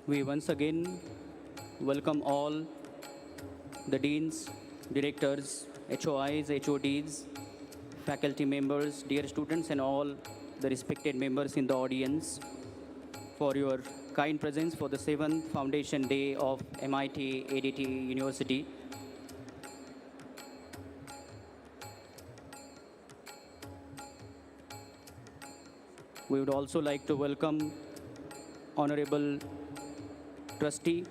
We once again welcome all the deans, directors, HOIs, HODs, faculty members, dear students, and all the respected members in the audience for your kind presence for the 7th Foundation Day of MIT-ADT University. We would also like to welcome Honorable Trustee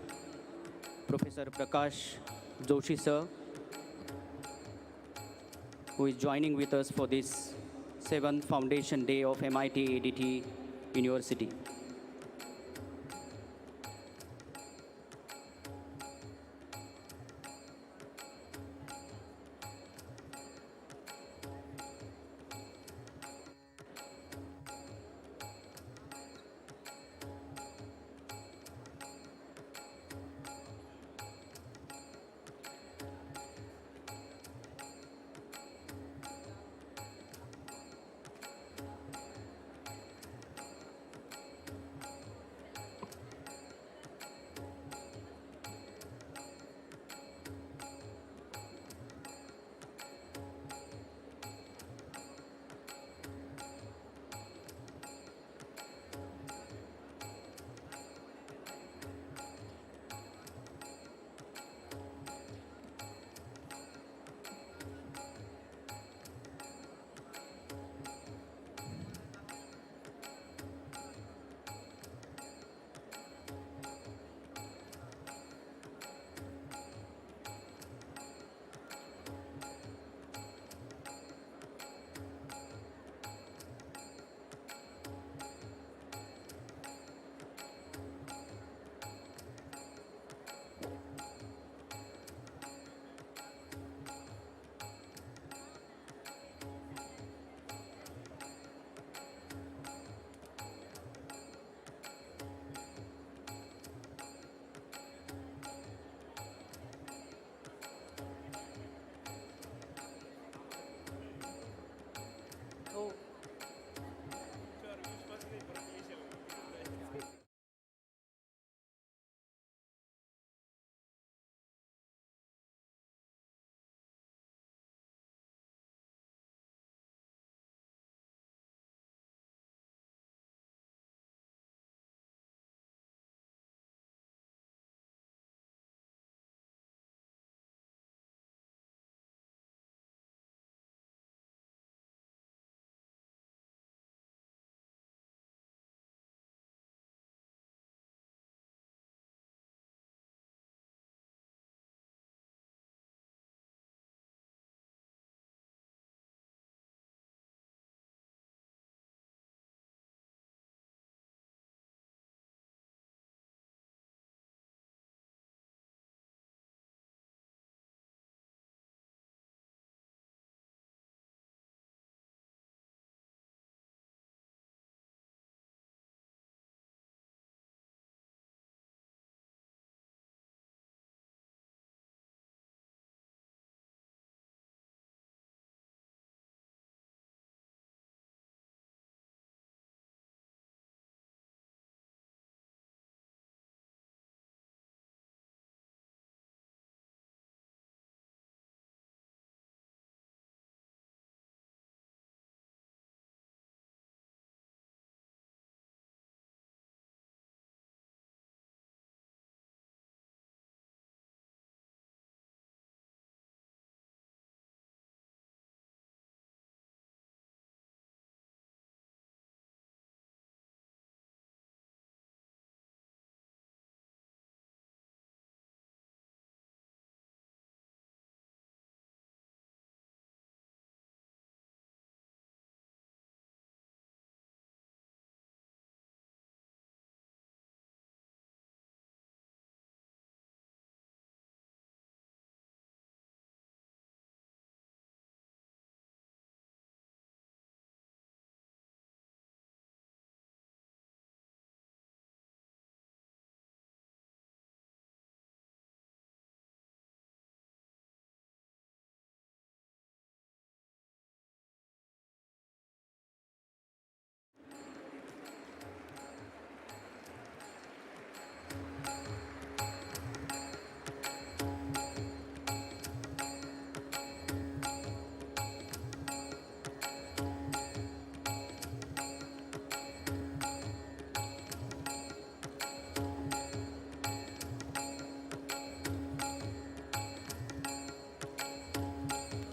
Professor Prakash Joshi sir, who is joining with us for this 7th Foundation Day of MIT-ADT University.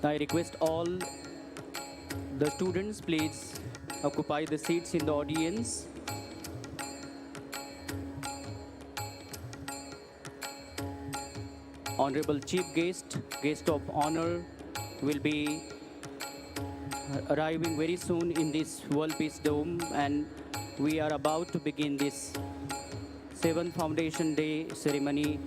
I request all the students please occupy the seats in the audience. Honorable Chief Guest, Guest of Honor will be arriving very soon in this World Peace Dome, and we are about to begin this 7th Foundation Day ceremony.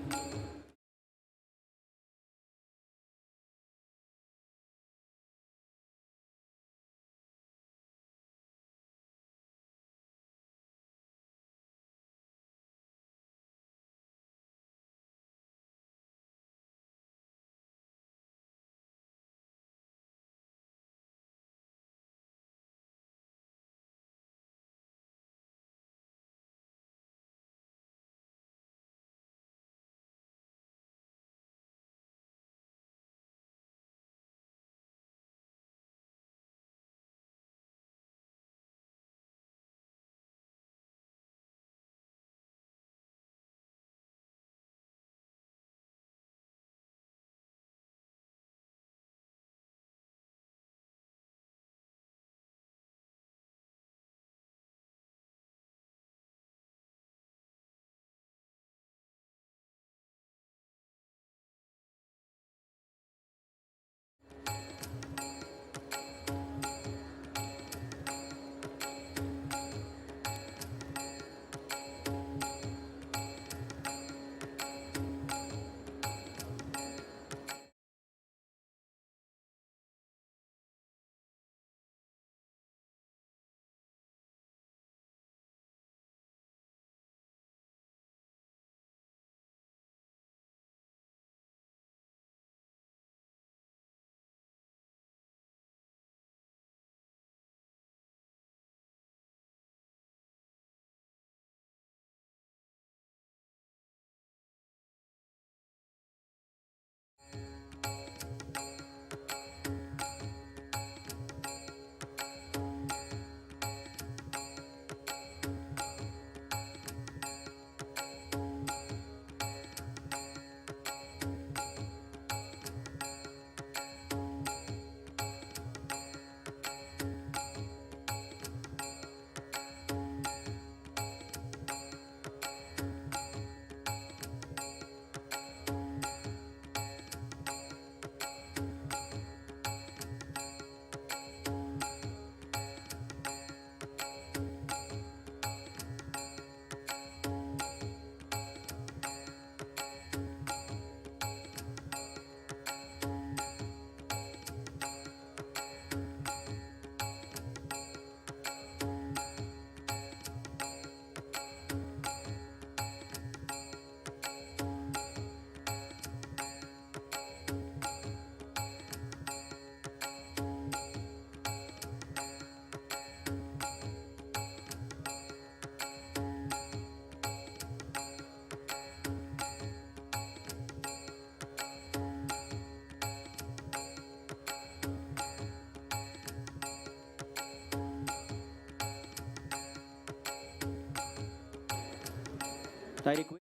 I request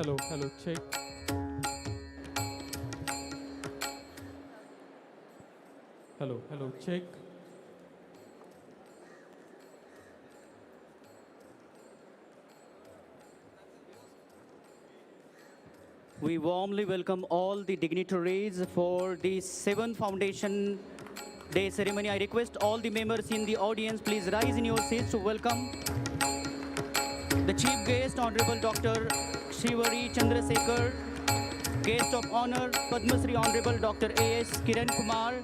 Hello, check. Hello, check. We warmly welcome all the dignitaries for the 7th Foundation Day ceremony. I request all the members in the audience, please rise in your seats to welcome the chief guest, Honorable Dr. Srivari Chandrasekhar, guest of honor, Padma Shri Honorable Dr. A.S. Kiran Kumar,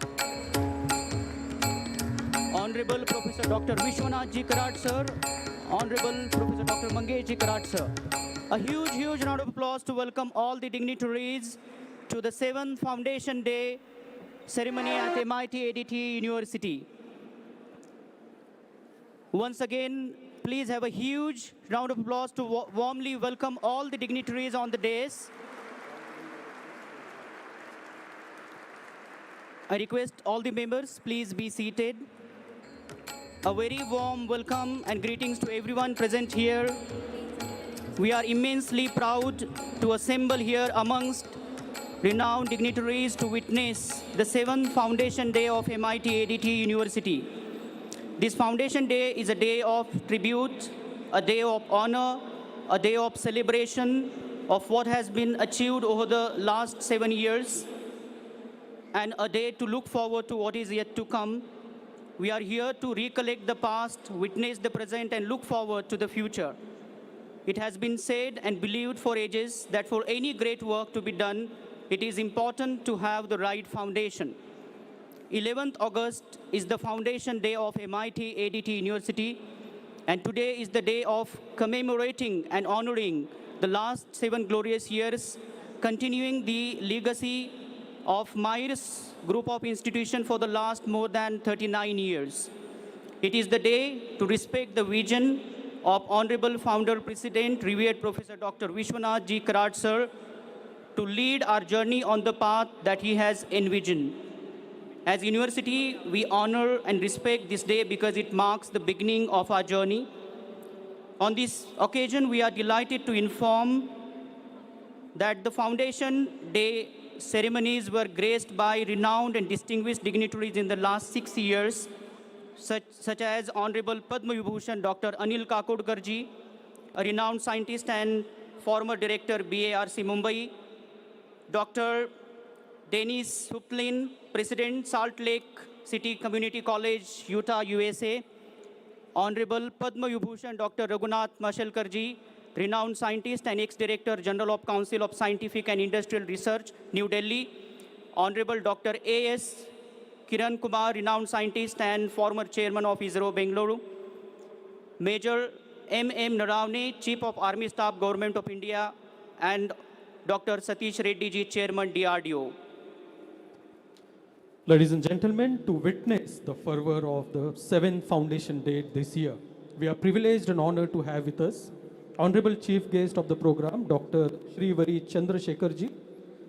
Honorable Professor Dr. Vishwanath Ji Karat Sir, Honorable Professor Dr. Mangesh Ji Karat Sir. A huge round of applause to welcome all the dignitaries to the 7th Foundation Day ceremony at MIT-ADT University. Once again, please have a huge round of applause to warmly welcome all the dignitaries on the dais. I request all the members, please be seated. A very warm welcome and greetings to everyone present here. We are immensely proud to assemble here amongst renowned dignitaries to witness the 7th Foundation Day of MIT-ADT University. This Foundation Day is a day of tribute, a day of honor, a day of celebration of what has been achieved over the last 7 years, and a day to look forward to what is yet to come. We are here to recollect the past, witness the present, and look forward to the future. It has been said and believed for ages that for any great work to be done, it is important to have the right foundation. 11th August is the Foundation Day of MIT-ADT University, and today is the day of commemorating and honoring the last 7 glorious years, continuing the legacy of MIR's group of institutions for the last more than 39 years. It is the day to respect the vision of Honorable Founder President, revered Professor Dr. Vishwanath Ji Karat Sir, to lead our journey on the path that he has envisioned. As a university, we honor and respect this day because it marks the beginning of our journey. On this occasion, we are delighted to inform that the Foundation Day ceremonies were graced by renowned and distinguished dignitaries in the last 6 years, such as Honorable Padma Vibhushan Dr. Anil Kakodkarji, a renowned scientist and former director BARC Mumbai, Dr. Dennis Huplin, President Salt Lake City Community College, Utah, USA, Honorable Padma Vibhushan Dr. Raghunath Mashalkarji, renowned scientist and ex-director General of Council of Scientific and Industrial Research, New Delhi, Honorable Dr. A.S. Kiran Kumar, renowned scientist and former chairman of ISRO, Bengaluru, Major M.M. Naravane, Chief of Army Staff, Government of India, and Dr. Satish Reddy Ji, Chairman, DRDO. Ladies and gentlemen, to witness the fervor of the 7th Foundation Day this year, we are privileged and honored to have with us Honorable Chief Guest of the program, Dr. Srivari Chandrasekhar Ji,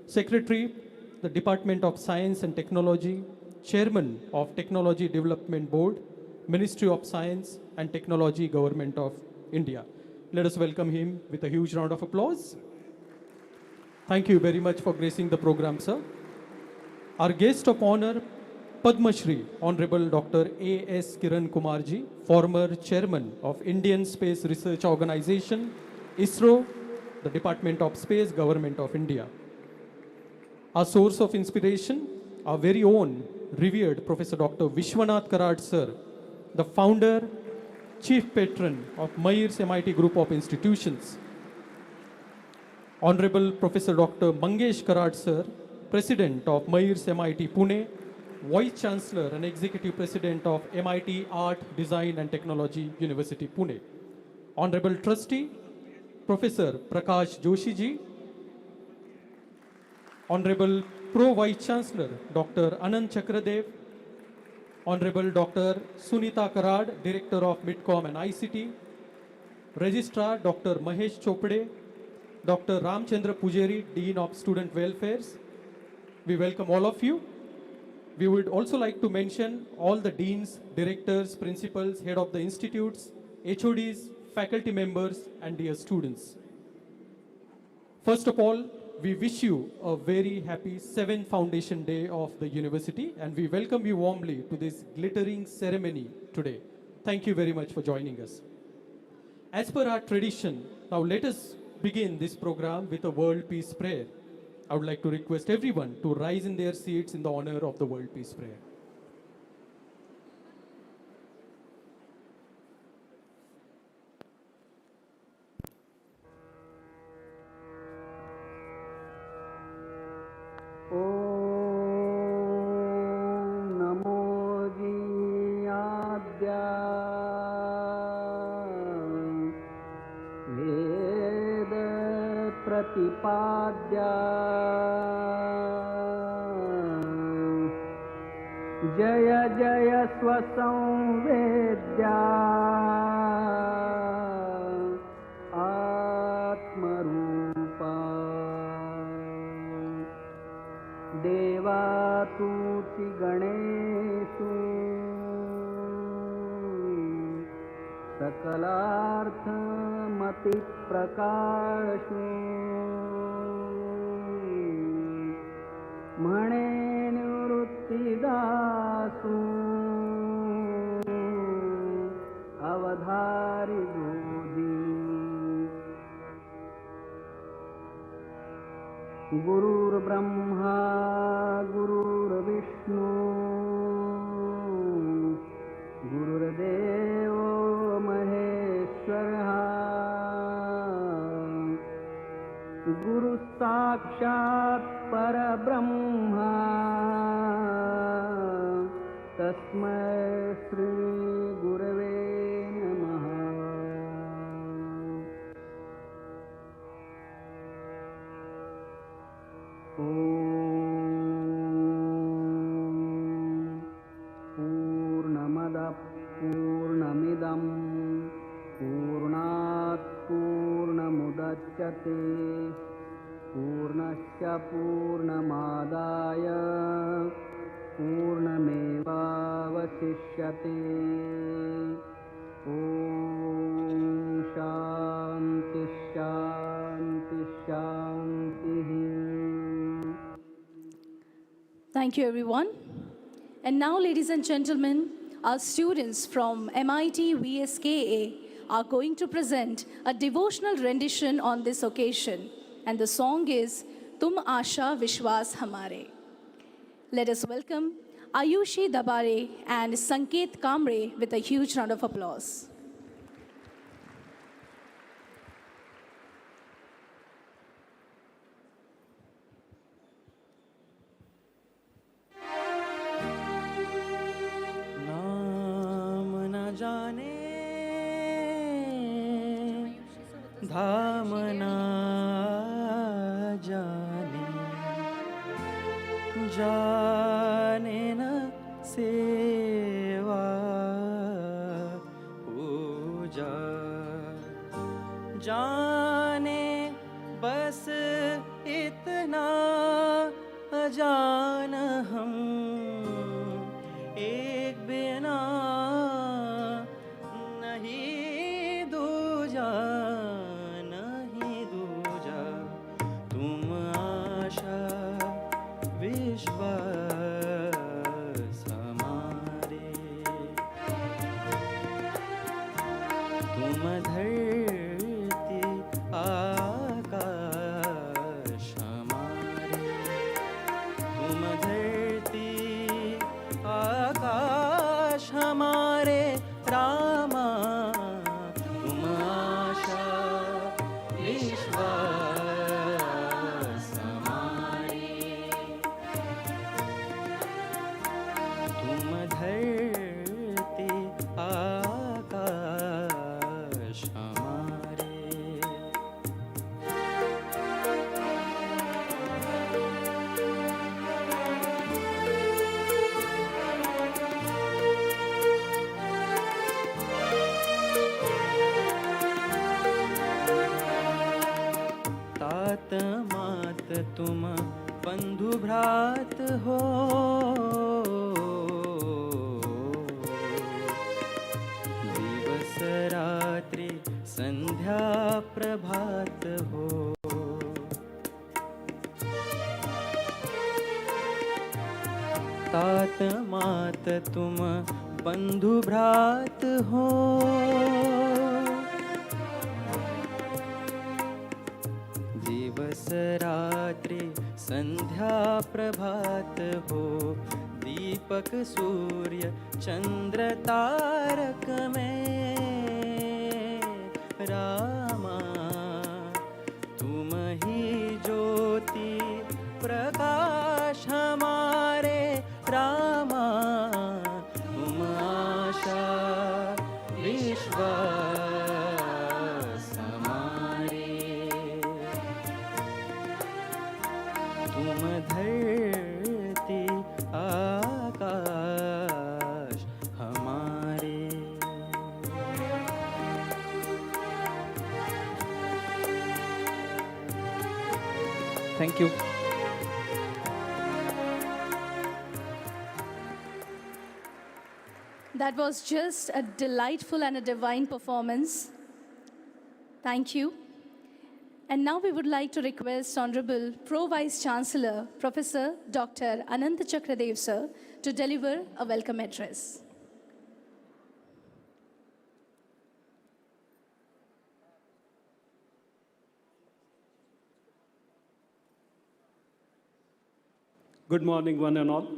Secretary, the Department of Science and Technology, Chairman of Technology Development Board, Ministry of Science and Technology, Government of India. Let us welcome him with a huge round of applause. Thank you very much for gracing the program, sir. Our guest of honor, Padma Shri, Honorable Dr. A.S. Kiran Kumar Ji, former Chairman of Indian Space Research Organization, ISRO, the Department of Space, Government of India. Our source of inspiration, our very own revered Professor Dr. Vishwanath Karat Sir, the founder, chief patron of MIR's MIT Group of Institutions. Honorable Professor Dr. Mangesh Karat Sir, President of MIR's MIT Pune, Vice Chancellor and Executive President of MIT Art, Design and Technology, University Pune. Honorable Trustee, Professor Prakash Joshi Ji, Honorable Pro Vice Chancellor, Dr. Anand Chakradev, Honorable Dr. Sunita Karad, Director of Midcom and ICT, Registrar Dr. Mahesh Chopde, Dr. Ramchandra Pujari, Dean of Student Welfares. We welcome all of you. We would also like to mention all the deans, directors, principals, head of the institutes, HODs, faculty members, and dear students. First of all, we wish you a very happy 7th Foundation Day of the University, and we welcome you warmly to this glittering ceremony today. Thank you very much for joining us. As per our tradition, now let us begin this program with a World Peace Prayer. I would like to request everyone to rise in their seats in the honor of the World Peace Prayer. प्रतिपाद्या जय जय स्वसंवेद्या आत्मरूपा देवातुति गणेषु सकलार्थमतिप्रकाशु म्हणे निवृत्तिदासु अवधारि बोधि गुरुर्ब्रह्मा गुरुर्विष्णु गुरुर्देवो महेश्वरः गुरु साक्षात् परब्रह्मा तस्मै श्री गुरवे नमः। पूर्णमदः पूर्णमिदं पूर्णात् पूर्णमुदच्यते पूर्णस्य पूर्णमादाय पूर्णमेवावशिष्यते। ॐ शान्ति शान्ति शान्तिः। Thank you, everyone. And now, ladies and gentlemen, our students from MIT-VSKA are going to present a devotional rendition on this occasion. And the song is Tum Asha Vishwas Hamare. Let us welcome Ayushi Dabare and Sanket Kamre with a huge round of applause. धाम ना जाने जाने न सेवा पूजा जाने बस इतना अजान हम एक बिना नहीं दूजा विश्वास हमारे तुम धरती आकाश हमारे तुम धरती आकाश हमारे रामा तुम आशा विश्वास तुम धरती आकाश हमारे। तात मात तुम बंधु भ्रात हो रात्रि संध्या प्रभात हो तात मात तुम बंधु भ्रात हो, दिवस रात्रि संध्या प्रभात हो, दीपक सूर्य चंद्र तारक में रामा, तुम ही ज्योति प्रकाश हमारे रामा, तुम आशा विश्वास हमारे, तुम धरती आकाश हमारे। Thank you. That was just a delightful and a divine performance. Thank you. And now we would like to request Honorable Pro Vice Chancellor, Professor Dr. Anant Chakradev sir, to deliver a welcome address. Good morning, one and all.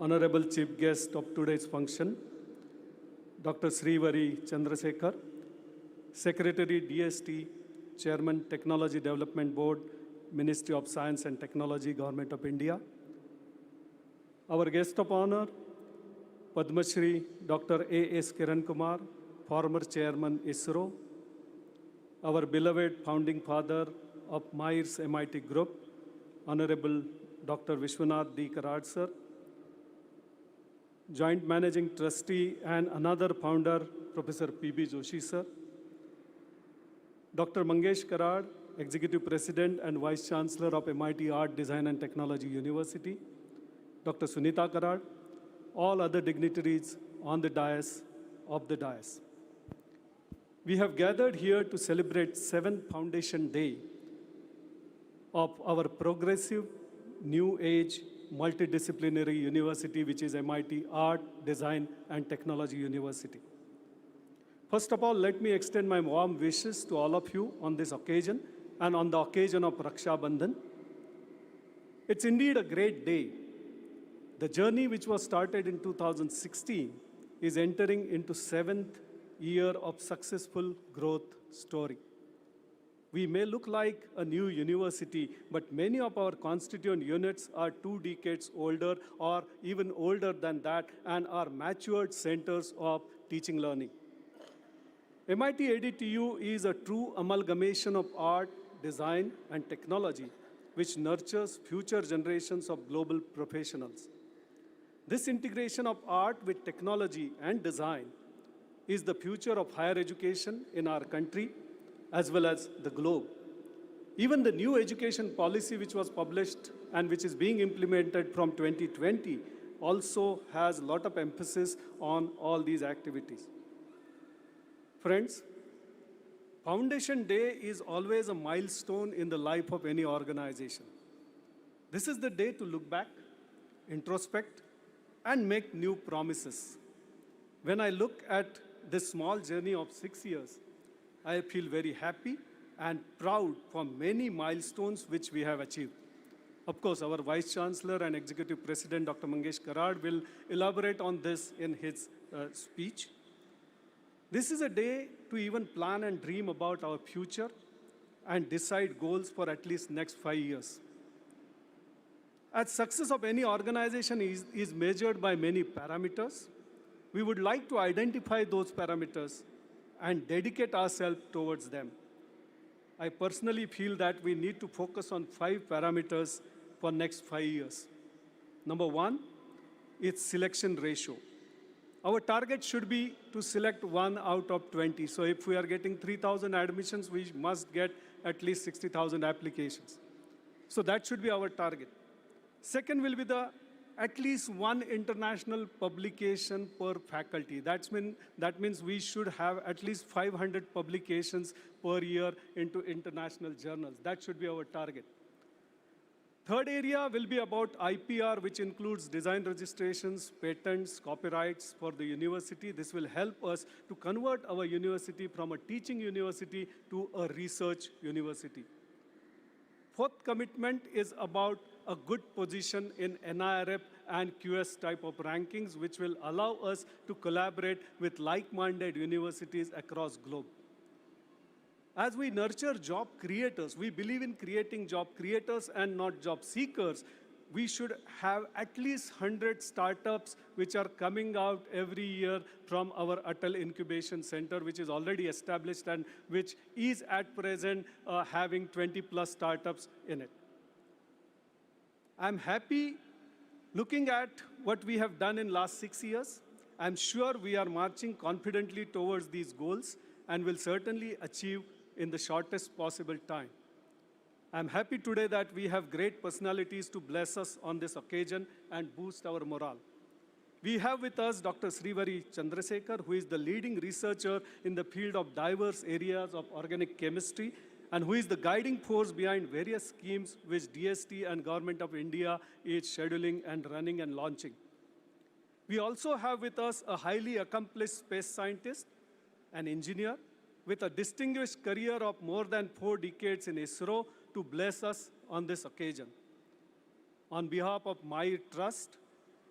Honorable Chief Guest of today's function, Dr. Srivari Chandrasekhar, Secretary DST, Chairman Technology Development Board, Ministry of Science and Technology, Government of India. Our guest of honor, Padma Shri Dr. A.S. Kiran Kumar, former Chairman ISRO. Our beloved founding father of Myers MIT Group, Honorable Dr. Vishwanath D. Karad sir, Joint Managing Trustee and another founder, Professor P.B. Joshi sir, Dr. Mangesh Karad, Executive President and Vice Chancellor of MIT Art, Design and Technology University, Dr. Sunita Karad, all other dignitaries on the dais of the dais. We have gathered here to celebrate 7th Foundation Day of our progressive, new age, multidisciplinary university, which is MIT Art, Design and Technology University. First of all, let me extend my warm wishes to all of you on this occasion and on the occasion of Raksha Bandhan. It's indeed a great day. The journey which was started in 2016 is entering into 7th year of successful growth story. We may look like a new university, but many of our constituent units are 2 decades older or even older than that and are matured centers of teaching learning. MIT-ADTU is a true amalgamation of art, design, and technology, which nurtures future generations of global professionals. This integration of art with technology and design is the future of higher education in our country as well as the globe. Even the new education policy which was published and which is being implemented from 2020 also has a lot of emphasis on all these activities. Friends, Foundation Day is always a milestone in the life of any organization. This is the day to look back, introspect, and make new promises. When I look at this small journey of 6 years, I feel very happy and proud for many milestones which we have achieved. Of course, our Vice Chancellor and Executive President, Dr. Mangesh Karad, will elaborate on this in his speech. This is a day to even plan and dream about our future and decide goals for at least next 5 years. As success of any organization is measured by many parameters, we would like to identify those parameters and dedicate ourselves towards them. I personally feel that we need to focus on 5 parameters for next 5 years. Number 1 is selection ratio. Our target should be to select 1 out of 20. So if we are getting 3,000 admissions, we must get at least 60,000 applications. So that should be our target. Second will be at least 1 international publication per faculty. That means we should have at least 500 publications per year into international journals. That should be our target. Third area will be about IPR, which includes design registrations, patents, copyrights for the university. This will help us to convert our university from a teaching university to a research university. Fourth commitment is about a good position in NIRF and QS type of rankings, which will allow us to collaborate with like-minded universities across globe. As we nurture job creators, we believe in creating job creators and not job seekers. We should have at least 100 startups which are coming out every year from our Atal Incubation Center, which is already established and which is at present having 20 plus startups in it. I'm happy looking at what we have done in last 6 years. I'm sure we are marching confidently towards these goals and will certainly achieve in the shortest possible time. I'm happy today that we have great personalities to bless us on this occasion and boost our morale. We have with us Dr. Srivari Chandrasekhar, who is the leading researcher in the field of diverse areas of organic chemistry, and who is the guiding force behind various schemes which DST and Government of India is scheduling and running and launching. We also have with us a highly accomplished space scientist, an engineer, with a distinguished career of more than 4 decades in ISRO to bless us on this occasion. On behalf of my trust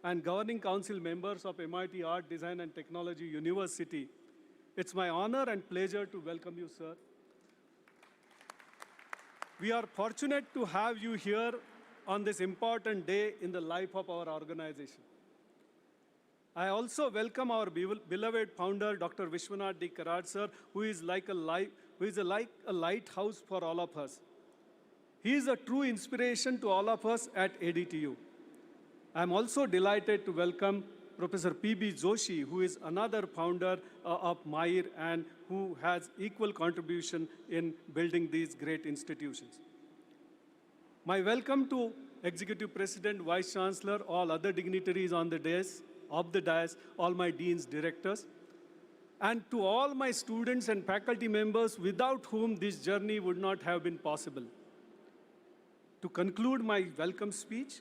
and governing council members of MIT Art, Design and Technology University, it's my honor and pleasure to welcome you, sir. We are fortunate to have you here on this important day in the life of our organization. I also welcome our beloved founder, Dr. Vishwanath D. Karad, sir, who is like a lighthouse for all of us. He is a true inspiration to all of us at ADTU. I'm also delighted to welcome Professor P.B. Joshi, who is another founder of MIR and who has equal contribution in building these great institutions. My welcome to Executive President, Vice Chancellor, all other dignitaries on the dais, all my deans, directors, and to all my students and faculty members without whom this journey would not have been possible. To conclude my welcome speech,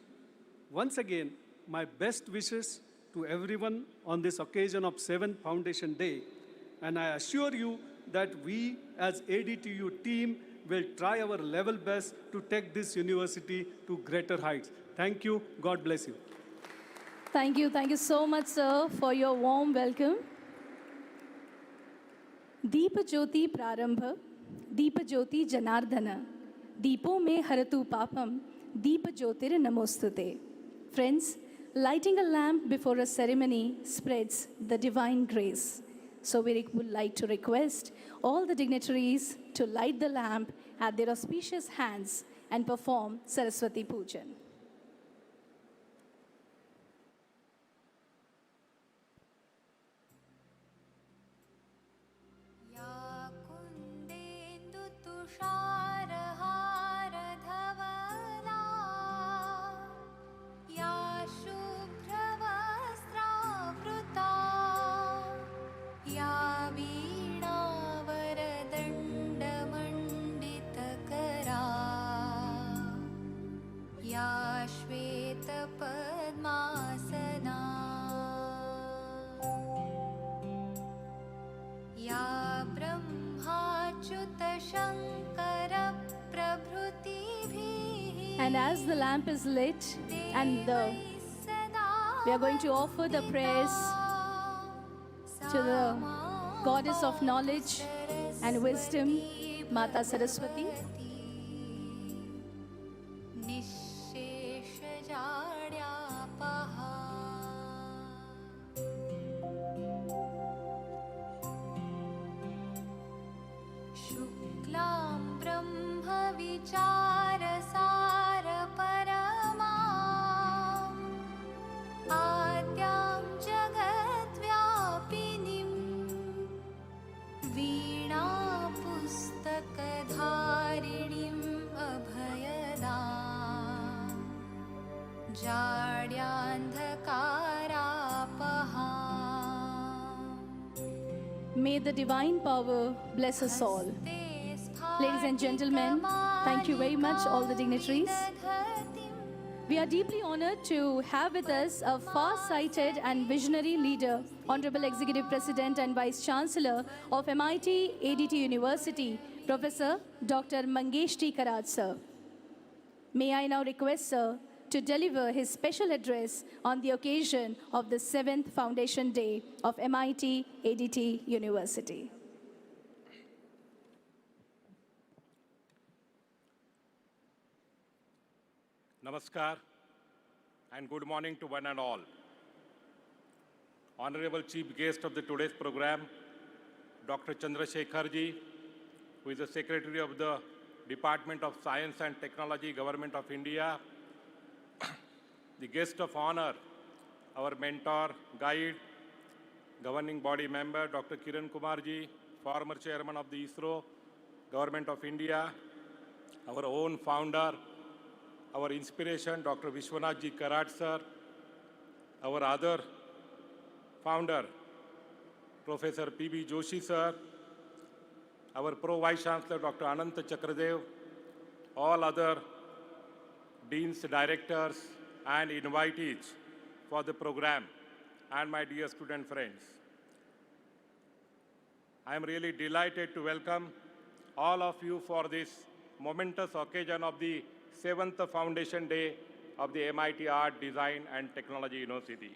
once again, my best wishes to everyone on this occasion of 7th Foundation Day, and I assure you that we as ADTU team will try our level best to take this university to greater heights. Thank you. God bless you. Thank you so much, sir, for your warm welcome. Deep Jyoti Prarambha, Deep Jyoti Janardhana, Deepo me haratu papam, Deep Jyotir namostute. Friends, lighting a lamp before a ceremony spreads the divine grace. So we would like to request all the dignitaries to light the lamp at their auspicious hands and perform Saraswati Pujan. And as the lamp is lit and we are going to offer the prayers to the goddess of knowledge and wisdom, Mata Saraswati. May the divine power bless us all. Ladies and gentlemen, thank you very much, all the dignitaries. We are deeply honored to have with us a far-sighted and visionary leader, Honorable Executive President and Vice Chancellor of MIT-ADT University, Professor Dr. Mangesh T. Karaj, sir. May I now request, sir, to deliver his special address on the occasion of the 7th Foundation Day of MIT-ADT University. Namaskar and good morning to one and all. Honorable Chief Guest of the today's program, Dr. Chandrasekhar ji, who is the Secretary of the Department of Science and Technology, Government of India. The guest of honor, our mentor, guide, governing body member, Dr. Kiran Kumar ji, former chairman of the ISRO, Government of India, our own founder, our inspiration, Dr. Vishwanath ji Karaj sir, our other founder, Professor P.B. Joshi sir, our Pro-Vice Chancellor, Dr. Ananta Chakradev, all other deans, directors, and invitees for the program, and my dear student friends. I am really delighted to welcome all of you for this momentous occasion of the 7th Foundation Day of the MIT Art, Design, and Technology University.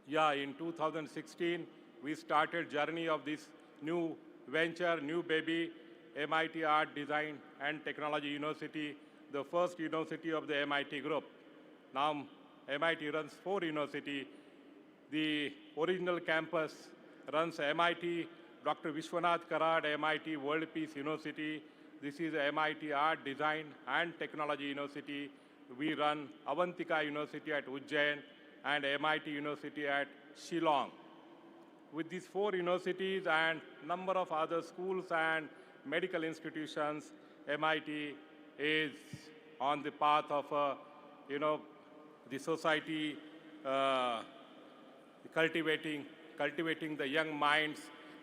Yeah, in 2016, we started journey of this new venture, new baby, MIT Art, Design, and Technology University, the first university of the MIT group. Now, MIT runs 4 universities. The original campus runs MIT, Dr. Vishwanath Karad, MIT World Peace University. This is MIT Art, Design, and Technology University. We run Avantika University at Ujjain and MIT University at Shillong. With these 4 universities and number of other schools and medical institutions, MIT is on the path of, the society cultivating the young minds,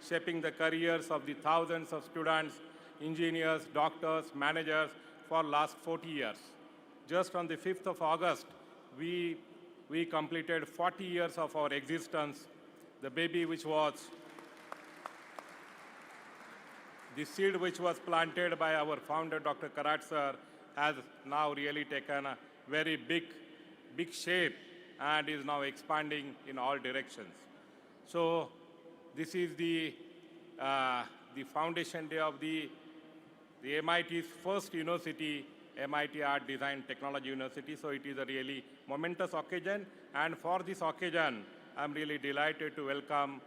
shaping the careers of the thousands of students, engineers, doctors, managers for last 40 years. Just on the 5th of August, we completed 40 years of our existence. The baby which was, the seed which was planted by our founder, Dr. Karaj sir, has now really taken a very big shape and is now expanding in all directions. So this is the foundation day of the MIT's first university, MIT Art, Design, Technology University. So it is a really momentous occasion. And for this occasion, I'm really delighted to welcome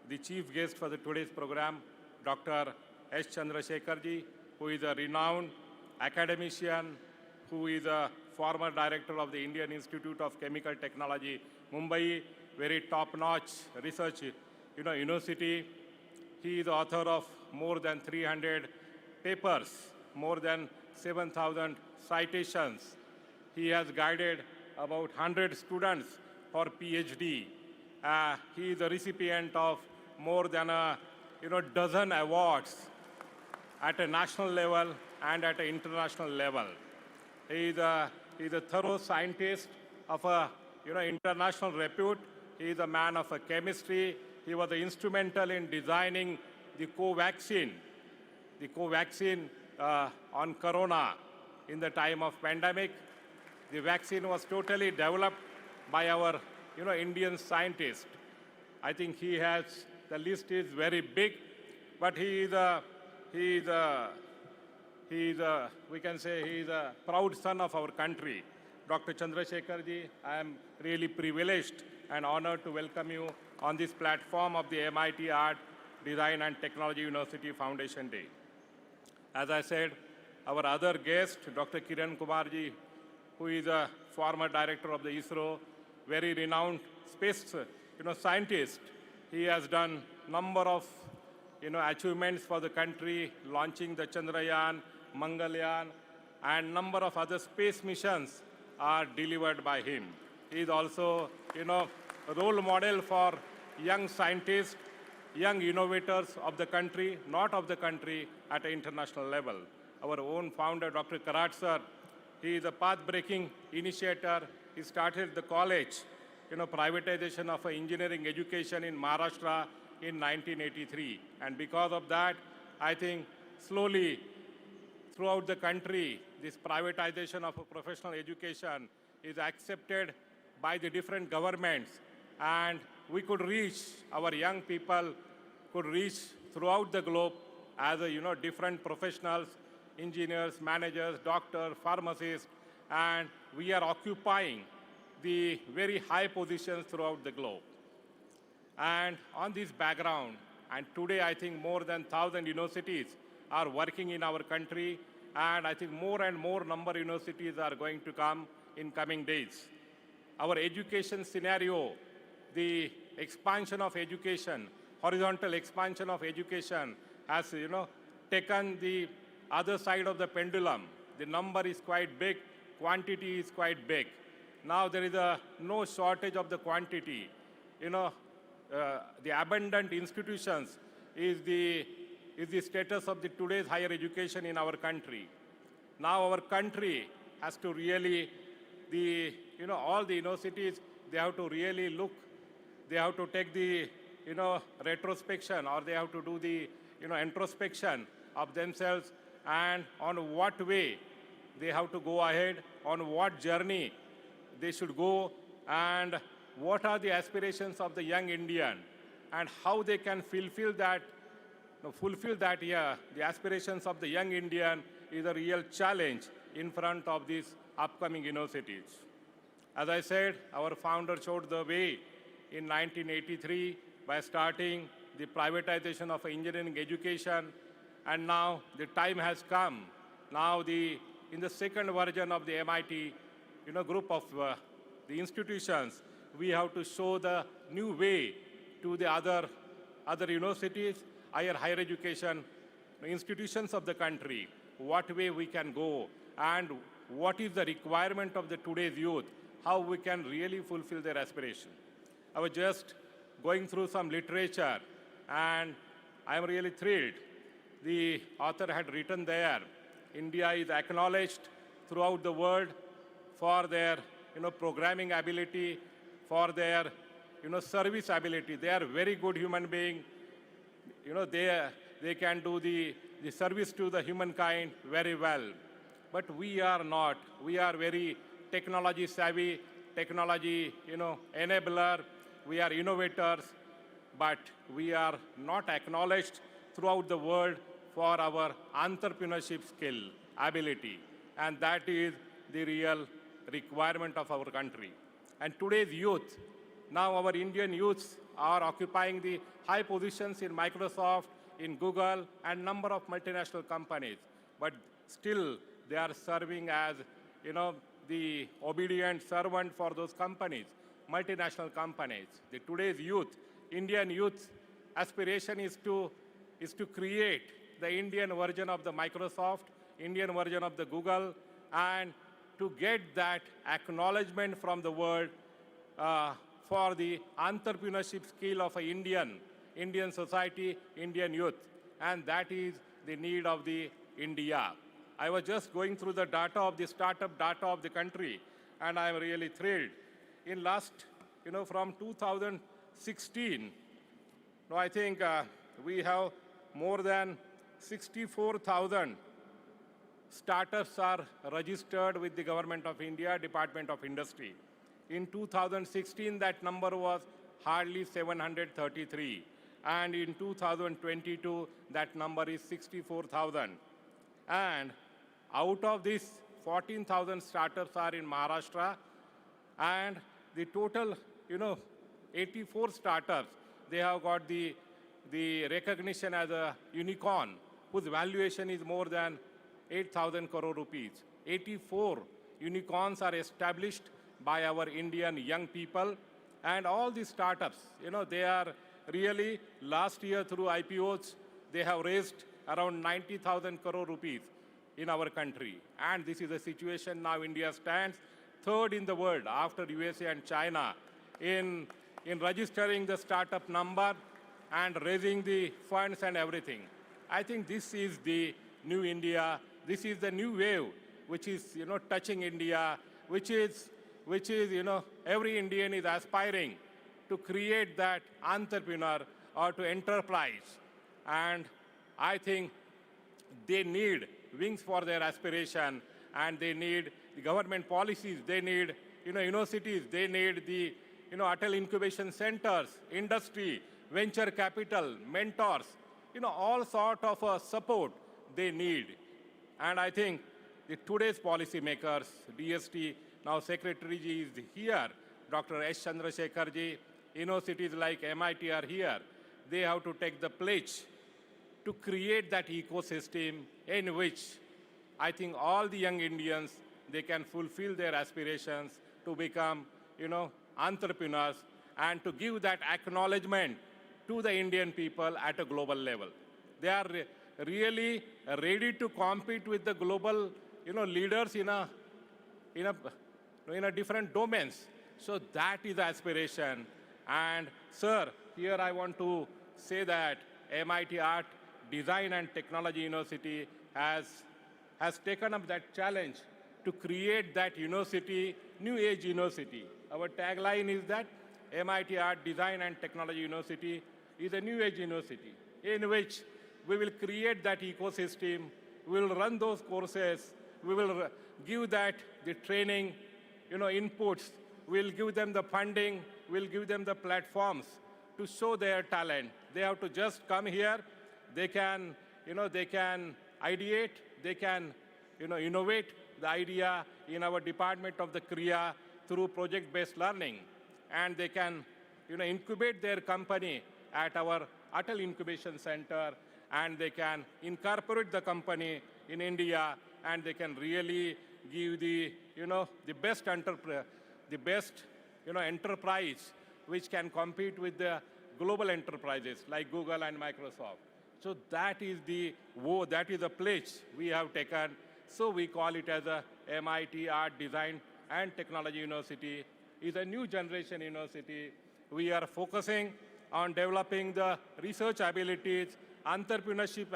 the chief guest for today's program, Dr. S. Chandrasekhar ji, who is a renowned academician, who is a former director of the Indian Institute of Chemical Technology, Mumbai, very top-notch research university. He is author of more than 300 papers, more than 7,000 citations. He has guided about 100 students for PhD. He is a recipient of more than a dozen awards at a national level and at an international level. He is a thorough scientist of international repute. He is a man of chemistry. He was instrumental in designing the co-vaccine on Corona in the time of pandemic. The vaccine was totally developed by our Indian scientists. I think the list is very big, but we can say he is a proud son of our country. Dr. Chandrasekhar ji, I am really privileged and honored to welcome you on this platform of the MIT Art, Design, and Technology University Foundation Day. As I said, our other guest, Dr. Kiran Kumar ji, who is a former director of the ISRO, very renowned space scientist. He has done number of achievements for the country, launching the Chandrayaan, Mangalyaan, and number of other space missions are delivered by him. He is also a role model for young scientists, young innovators of the country, not of the country, at an international level. Our own founder, Dr. Karaj sir, He is a path-breaking initiator. He started the college, privatization of engineering education in Maharashtra in 1983. And because of that, I think slowly throughout the country, this privatization of professional education is accepted by the different governments. And we could reach, our young people could reach throughout the globe as different professionals, engineers, managers, doctors, pharmacists, and we are occupying the very high positions throughout the globe. And on this background, and today I think more than 1,000 universities are working in our country, and I think more and more number of universities are going to come in coming days. Our education scenario, the expansion of education, horizontal expansion of education has, taken the other side of the pendulum. The number is quite big, quantity is quite big. Now there is no shortage of the quantity. The abundant institutions is the status of the today's higher education in our country. Now our country has to really, all the universities, they have to really look, they have to take the, retrospection, or they have to do the, introspection of themselves, and on what way they have to go ahead, on what journey they should go, and what are the aspirations of the young Indian, and how they can fulfill that, the aspirations of the young Indian is a real challenge in front of these upcoming universities. As I said, our founder showed the way in 1983 by starting the privatization of engineering education, and now the time has come. Now in the second version of the MIT, group of the institutions, we have to show the new way to the other universities, higher education institutions of the country, what way we can go, and what is the requirement of the today's youth, how we can really fulfill their aspiration. I was just going through some literature, and I am really thrilled. The author had written there, India is acknowledged throughout the world for their programming ability, for their service ability. They are very good human beings. They can do the service to the humankind very well. But we are not. We are very technology savvy, technology enabler. We are innovators, but we are not acknowledged throughout the world for our entrepreneurship skill, ability. And that is the real requirement of our country. And today's youth, now our Indian youths are occupying the high positions in Microsoft, in Google, and number of multinational companies. But still, they are serving as, the obedient servant for those companies, multinational companies. The today's youth, Indian youth aspiration is to create the Indian version of the Microsoft, Indian version of the Google, and to get that acknowledgement from the world for the entrepreneurship skill of an Indian society, Indian youth. And that is the need of the India. I was just going through the data of the startup data of the country, and I'm really thrilled. In last, from 2016, I think we have more than 64,000 startups are registered with the Government of India, Department of Industry. In 2016, that number was hardly 733. And in 2022, that number is 64,000. And out of this, 14,000 startups are in Maharashtra. And the total, 84 startups, they have got the recognition as a unicorn, whose valuation is more than 8,000 crore rupees. 84 unicorns are established by our Indian young people. And all these startups, they are really, last year through IPOs, they have raised around 90,000 crore rupees in our country. And this is the situation now India stands third in the world after USA and China in registering the startup number and raising the funds and everything. I think this is the new India. This is the new wave which is, touching India, which is, every Indian is aspiring to create that entrepreneur or to enterprise. And I think they need wings for their aspiration, and they need the government policies, they need, universities, they need the, Atal incubation centers, industry, venture capital, mentors, all sort of support they need. And I think today's policymakers, DST, now Secretary ji is here, Dr. S. Chandrasekhar ji, universities like MIT are here. They have to take the pledge to create that ecosystem in which I think all the young Indians, they can fulfill their aspirations to become, entrepreneurs, and to give that acknowledgement to the Indian people at a global level. They are really ready to compete with the global, leaders in a different domains. So that is the aspiration. And sir, here I want to say that MIT Art Design and Technology University has taken up that challenge to create that university, new age university. Our tagline is that MIT Art Design and Technology University is a new age university in which we will create that ecosystem, we will run those courses, we will give that the training, inputs, we'll give them the funding, we'll give them the platforms to show their talent. They have to just come here, they can, they can ideate, they can, innovate the idea in our Department of the Kriya through project-based learning. And they can, incubate their company at our Atal Incubation Center, and they can incorporate the company in India, and they can really give the, the best enterprise which can compete with the global enterprises like Google and Microsoft. So that is the pledge we have taken. So we call it as a MIT Art Design and Technology University. It's a new generation university. We are focusing on developing the research abilities, entrepreneurship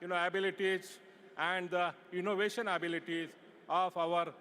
abilities, and the innovation abilities of our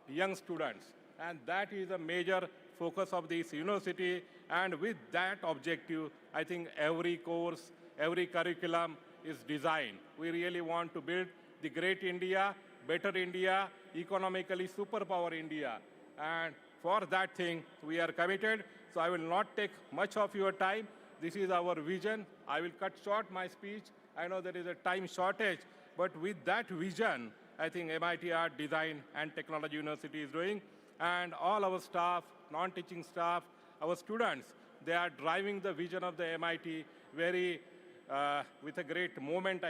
young students. And that is a major focus of this university. And with that objective, I think every course, every curriculum is designed. We really want to build the great India, better India, economically superpower India. And for that thing, we are committed. So I will not take much of your time. This is our vision. I will cut short my speech. I know there is a time shortage, but with that vision, I think MIT Art Design and Technology University is doing. And all our staff, non-teaching staff, our students, they are driving the vision of the MIT very, with a great momentum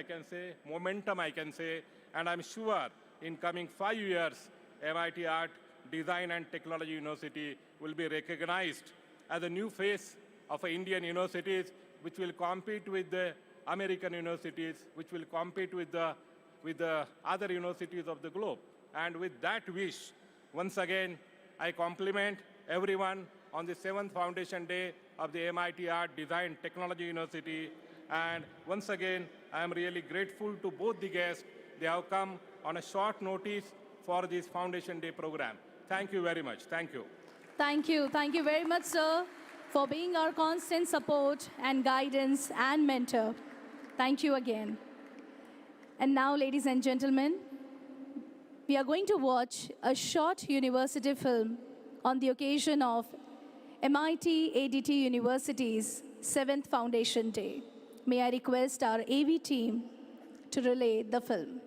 I can say. And I'm sure in coming 5 years, MIT Art Design and Technology University will be recognized as a new face of Indian universities, which will compete with the American universities, which will compete with the other universities of the globe. And with that wish, once again, I compliment everyone on the 7th Foundation Day of the MIT Art Design Technology University. And once again, I am really grateful to both the guests. They have come on a short notice for this Foundation Day program. Thank you very much. Thank you. Thank you. Thank you very much, sir, for being our constant support and guidance and mentor. Thank you again. And now, ladies and gentlemen, we are going to watch a short university film on the occasion of MIT-ADT University's 7th Foundation Day. May I request our AV team to relay the film.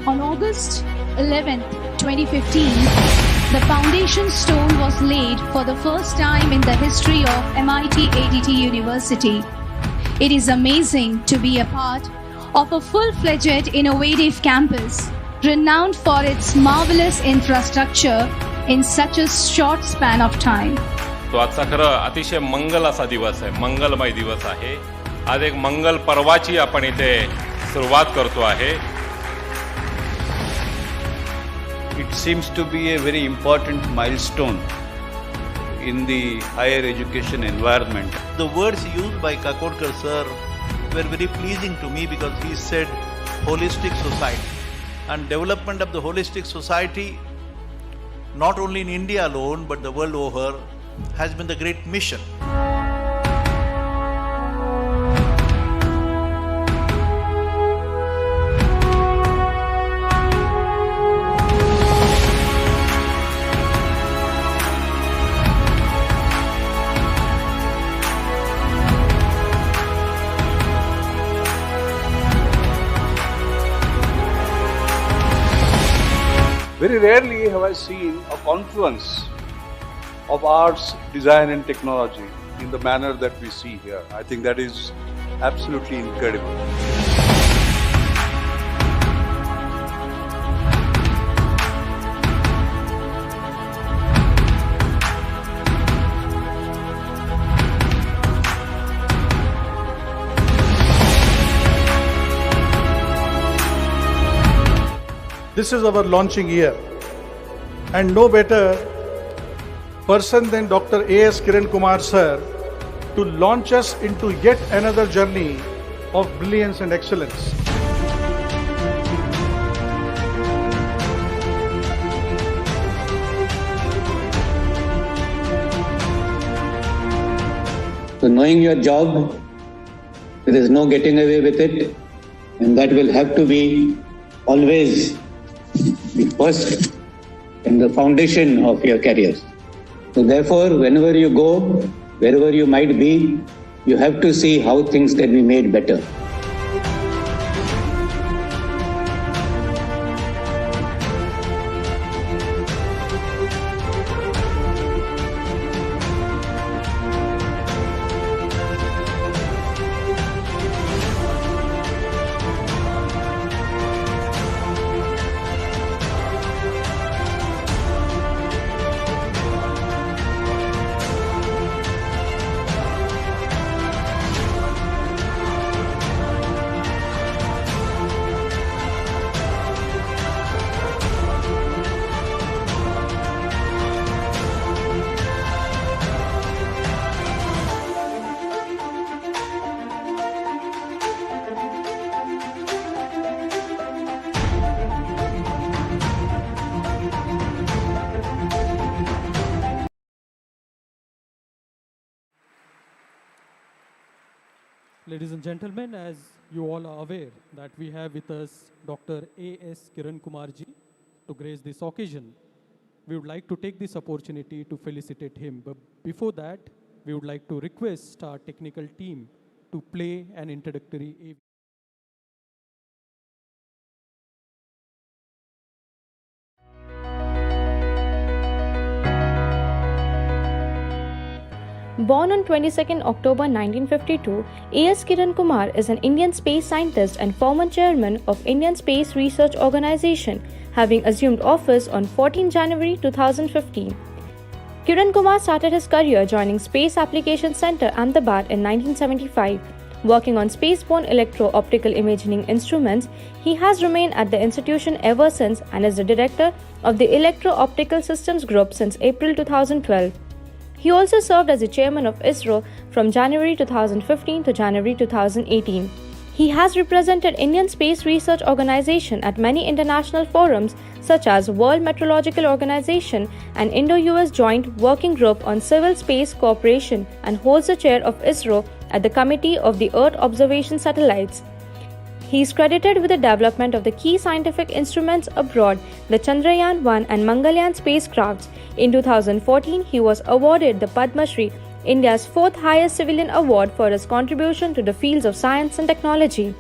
On August 11th, 2015, the foundation stone was laid for the first time in the history of MIT-ADT University. It is amazing to be a part of a full-fledged innovative campus, renowned for its marvelous infrastructure in such a short span of time. तो आजचा खरं अतिशय मंगल असा दिवस आहे, मंगलमय दिवस आहे. आज एक मंगल पर्वाची आपण इथे सुरुवात करतो आहे. It seems to be a very important milestone in the higher education environment. The words used by Kakodkar sir were very pleasing to me because he said holistic society. And development of the holistic society, not only in India alone, but the world over, has been the great mission. Very rarely have I seen a confluence of arts, design and technology in the manner that we see here. I think that is absolutely incredible. This is our launching year, and no better person than Dr. A.S. Kiran Kumar sir to launch us into yet another journey of brilliance and excellence. So knowing your job, there is no getting away with it, and that will have to be always the first and the foundation of your career. So therefore, whenever you go, wherever you might be, you have to see how things can be made better. Ladies and gentlemen, as you all are aware that we have with us Dr. A.S. Kiran Kumarji to grace this occasion. We would like to take this opportunity to felicitate him. But before that, we would like to request our technical team to play an introductory AV. Born on 22nd October 1952, A.S. Kiran Kumar is an Indian space scientist and former chairman of Indian Space Research Organisation, having assumed office on 14 January 2015. Kiran Kumar started his career joining Space Application Centre, Ahmedabad in 1975. Working on spaceborne electro-optical imaging instruments, he has remained at the institution ever since and is the director of the Electro-Optical Systems Group since April 2012. He also served as the chairman of ISRO from January 2015 to January 2018. He has represented Indian Space Research Organisation at many international forums such as World Meteorological Organization and Indo-US Joint Working Group on Civil Space Cooperation and holds the chair of ISRO at the Committee of the Earth Observation Satellites. He is credited with the development of the key scientific instruments abroad, the Chandrayaan-1 and Mangalyaan spacecrafts. In 2014, he was awarded the Padma Shri, India's fourth highest civilian award for his contribution to the fields of science and technology.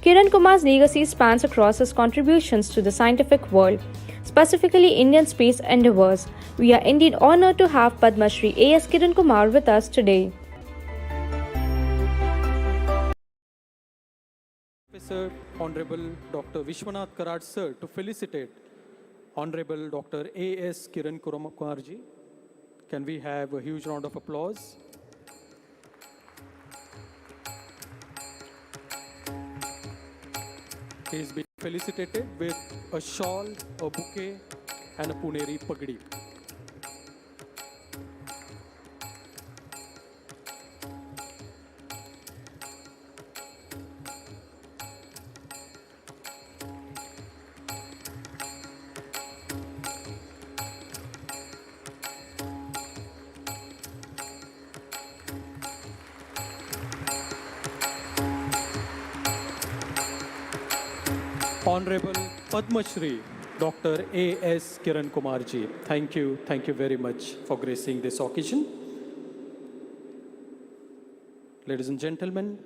Kiran Kumar's legacy spans across his contributions to the scientific world, specifically Indian space endeavours. We are indeed honoured to have Padma Shri A.S. Kiran Kumar with us today. Professor Honorable Dr. Vishwanath Karad sir to felicitate Honorable Dr. A.S. Kiran Kumarji. Can we have a huge round of applause? He is being felicitated with a shawl, a bouquet and a Puneri pagdi. Honorable Padma Shri, Dr. A.S. Kiran Kumar ji. Thank you very much for gracing this occasion. Ladies and gentlemen,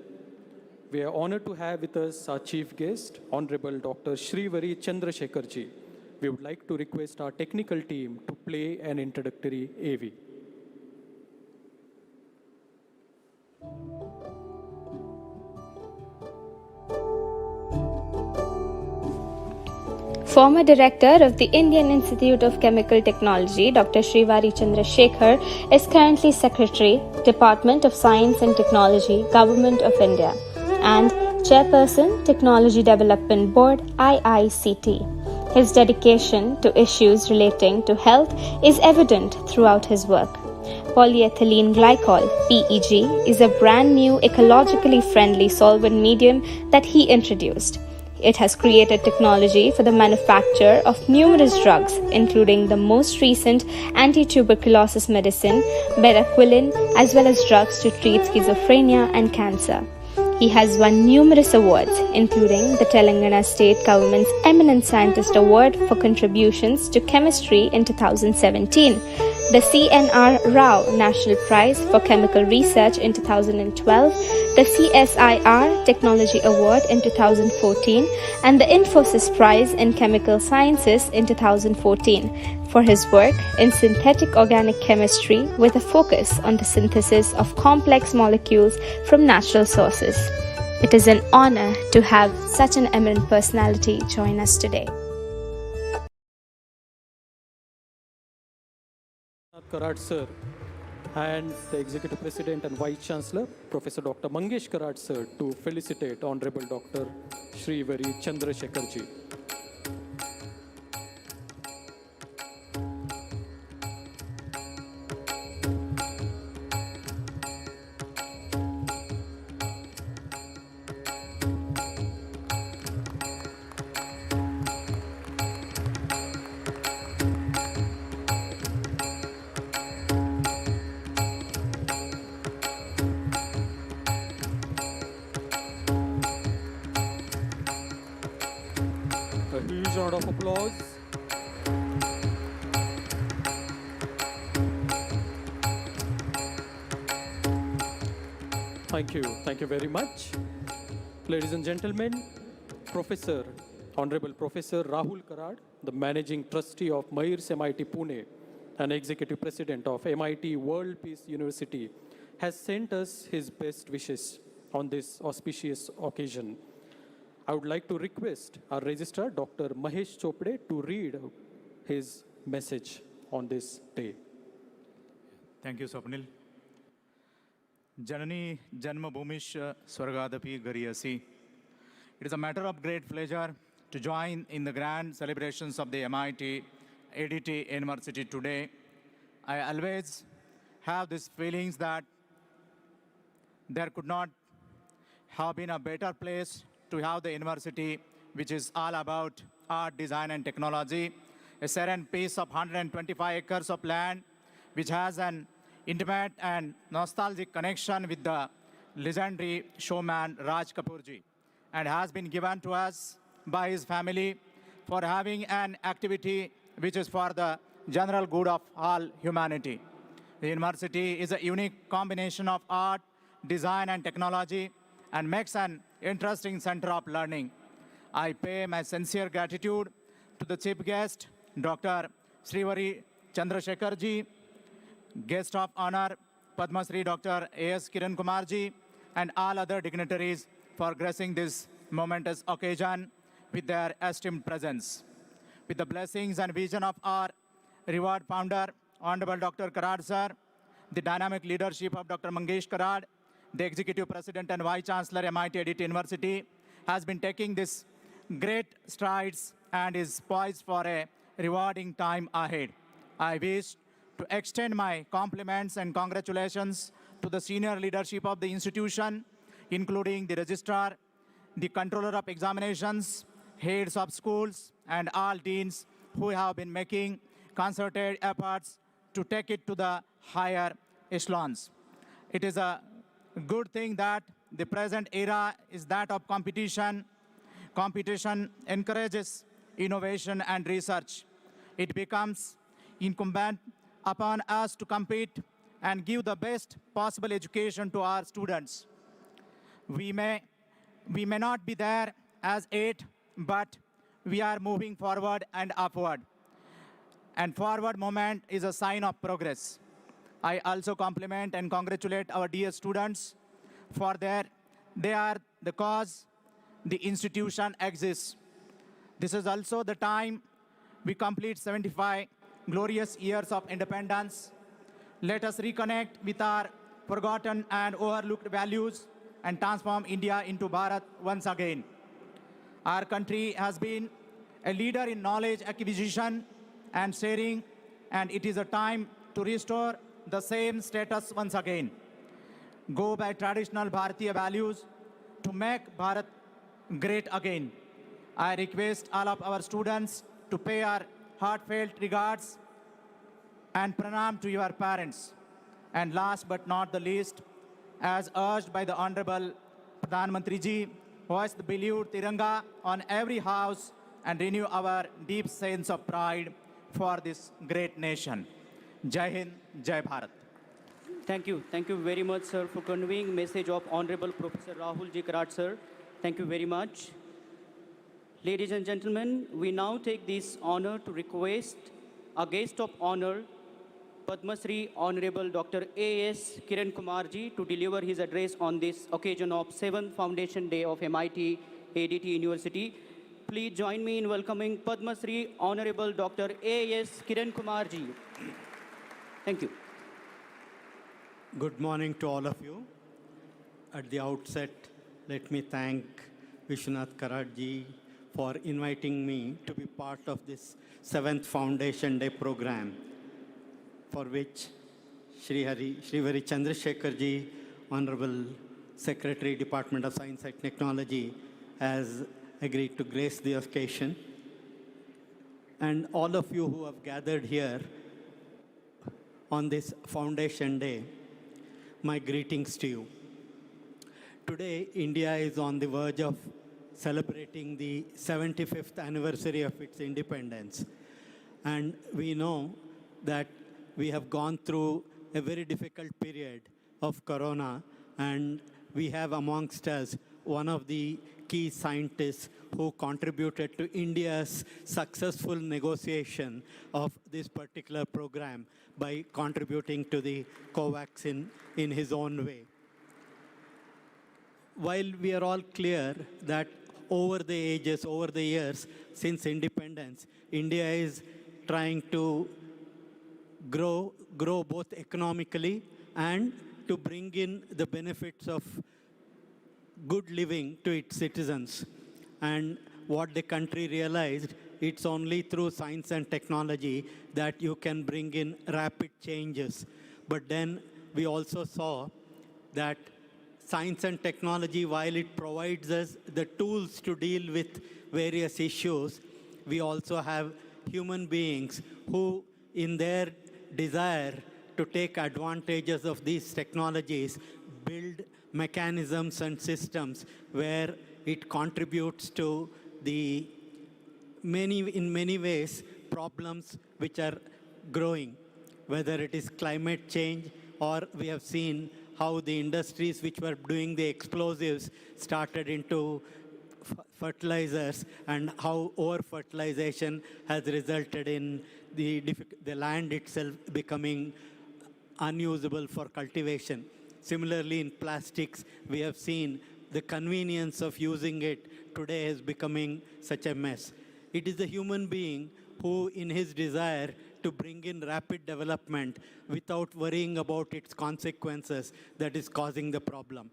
we are honored to have with us our chief guest, Honorable Dr. Srivari Chandrasekhar ji. We would like to request our technical team to play an introductory AV. Former Director of the Indian Institute of Chemical Technology, Dr. Srivari Chandrasekhar, is currently Secretary, Department of Science and Technology, Government of India, and Chairperson, Technology Development Board, IICT. His dedication to issues relating to health is evident throughout his work. Polyethylene glycol, PEG, is a brand new ecologically friendly solvent medium that he introduced. It has created technology for the manufacture of numerous drugs, including the most recent anti-tuberculosis medicine, bedaquiline, as well as drugs to treat schizophrenia and cancer. He has won numerous awards, including the Telangana State Government's Eminent Scientist Award for contributions to chemistry in 2017, the CNR Rao National Prize for Chemical Research in 2012, the CSIR Technology Award in 2014, and the Infosys Prize in Chemical Sciences in 2014 for his work in synthetic organic chemistry with a focus on the synthesis of complex molecules from natural sources. It is an honor to have such an eminent personality join us today. Karad sir and the Executive President and Vice Chancellor, Professor Dr. Mangesh Karad sir, to felicitate Honorable Dr. Srivari Chandrasekhar ji. A huge round of applause. Thank you very much. Ladies and gentlemen, Honorable Professor Rahul Karad, the Managing Trustee of Mayurs MIT Pune and Executive President of MIT World Peace University, has sent us his best wishes on this auspicious occasion. I would like to request our Registrar, Dr. Mahesh Chopde, to read his message on this day. Thank you, Swapnil. Janani Janma Bhumish Swargadapi Gariyasi. It is a matter of great pleasure to join in the grand celebrations of the MIT-ADT University today. I always have these feelings that there could not have been a better place to have the university, which is all about art, design, and technology, a serene piece of 125 acres of land, which has an intimate and nostalgic connection with the legendary showman Raj Kapoor ji, and has been given to us by his family for having an activity which is for the general good of all humanity. The university is a unique combination of art, design, and technology, and makes an interesting center of learning. I pay my sincere gratitude to the chief guest, Dr. Srivari Chandrasekhar ji, guest of honor, Padma Shri Dr. A.S. Kiran Kumar ji, and all other dignitaries for gracing this momentous occasion with their esteemed presence. With the blessings and vision of our revered founder, Honorable Dr. Karad sir, the dynamic leadership of Dr. Mangesh Karad, the Executive President and Vice Chancellor, MIT-ADT University, has been taking this great strides and is poised for a rewarding time ahead. I wish to extend my compliments and congratulations to the senior leadership of the institution, including the registrar, the controller of examinations, heads of schools, and all deans who have been making concerted efforts to take it to the higher echelons. It is a good thing that the present era is that of competition, competition encourages innovation and research. It becomes incumbent upon us to compete and give the best possible education to our students. We may not be there as yet, but we are moving forward and upward. And forward movement is a sign of progress. I also compliment and congratulate our dear students for they are the cause the institution exists. This is also the time we complete 75 glorious years of independence. Let us reconnect with our forgotten and overlooked values and transform India into Bharat once again. Our country has been a leader in knowledge acquisition and sharing, and it is a time to restore the same status once again. Go by traditional Bharatiya values to make Bharat great again. I request all of our students to pay our heartfelt regards and pranam to your parents. And last but not the least, as urged by the Honorable Pradhan Mantri Ji, hoist the beloved Tiranga on every house and renew our deep sense of pride for this great nation. Jai Hind, Jai Bharat. Thank you. Thank you very much, sir, for conveying message of Honorable Professor Rahul Ji Karat, sir. Thank you very much. Ladies and gentlemen, we now take this honor to request a guest of honor, Padma Shri Honorable Dr. A.S. Kiran Kumar Ji, to deliver his address on this occasion of 7th Foundation Day of MIT-ADT University. Please join me in welcoming Padma Shri Honorable Dr. A.S. Kiran Kumar Ji. Thank you. Good morning to all of you. At the outset, let me thank Vishwanath Karat Ji for inviting me to be part of this 7th Foundation Day program, for which Srivari Chandrasekhar Ji, Honorable Secretary, Department of Science and Technology, has agreed to grace the occasion. And all of you who have gathered here on this Foundation Day, my greetings to you. Today, India is on the verge of celebrating the 75th anniversary of its independence. And we know that we have gone through a very difficult period of Corona, and we have amongst us one of the key scientists who contributed to India's successful negotiation of this particular program by contributing to the COVAX in his own way. While we are all clear that over the ages, over the years, since independence, India is trying to grow both economically and to bring in the benefits of good living to its citizens. And what the country realized, it's only through science and technology that you can bring in rapid changes. But then we also saw that science and technology, while it provides us the tools to deal with various issues, we also have human beings who, in their desire to take advantages of these technologies, build mechanisms and systems where it contributes to the in many ways, problems which are growing, whether it is climate change, or we have seen how the industries which were doing the explosives started into fertilizers, and how over-fertilization has resulted in the land itself becoming unusable for cultivation. Similarly, in plastics, we have seen the convenience of using it today is becoming such a mess. It is the human being who, in his desire to bring in rapid development without worrying about its consequences, that is causing the problem.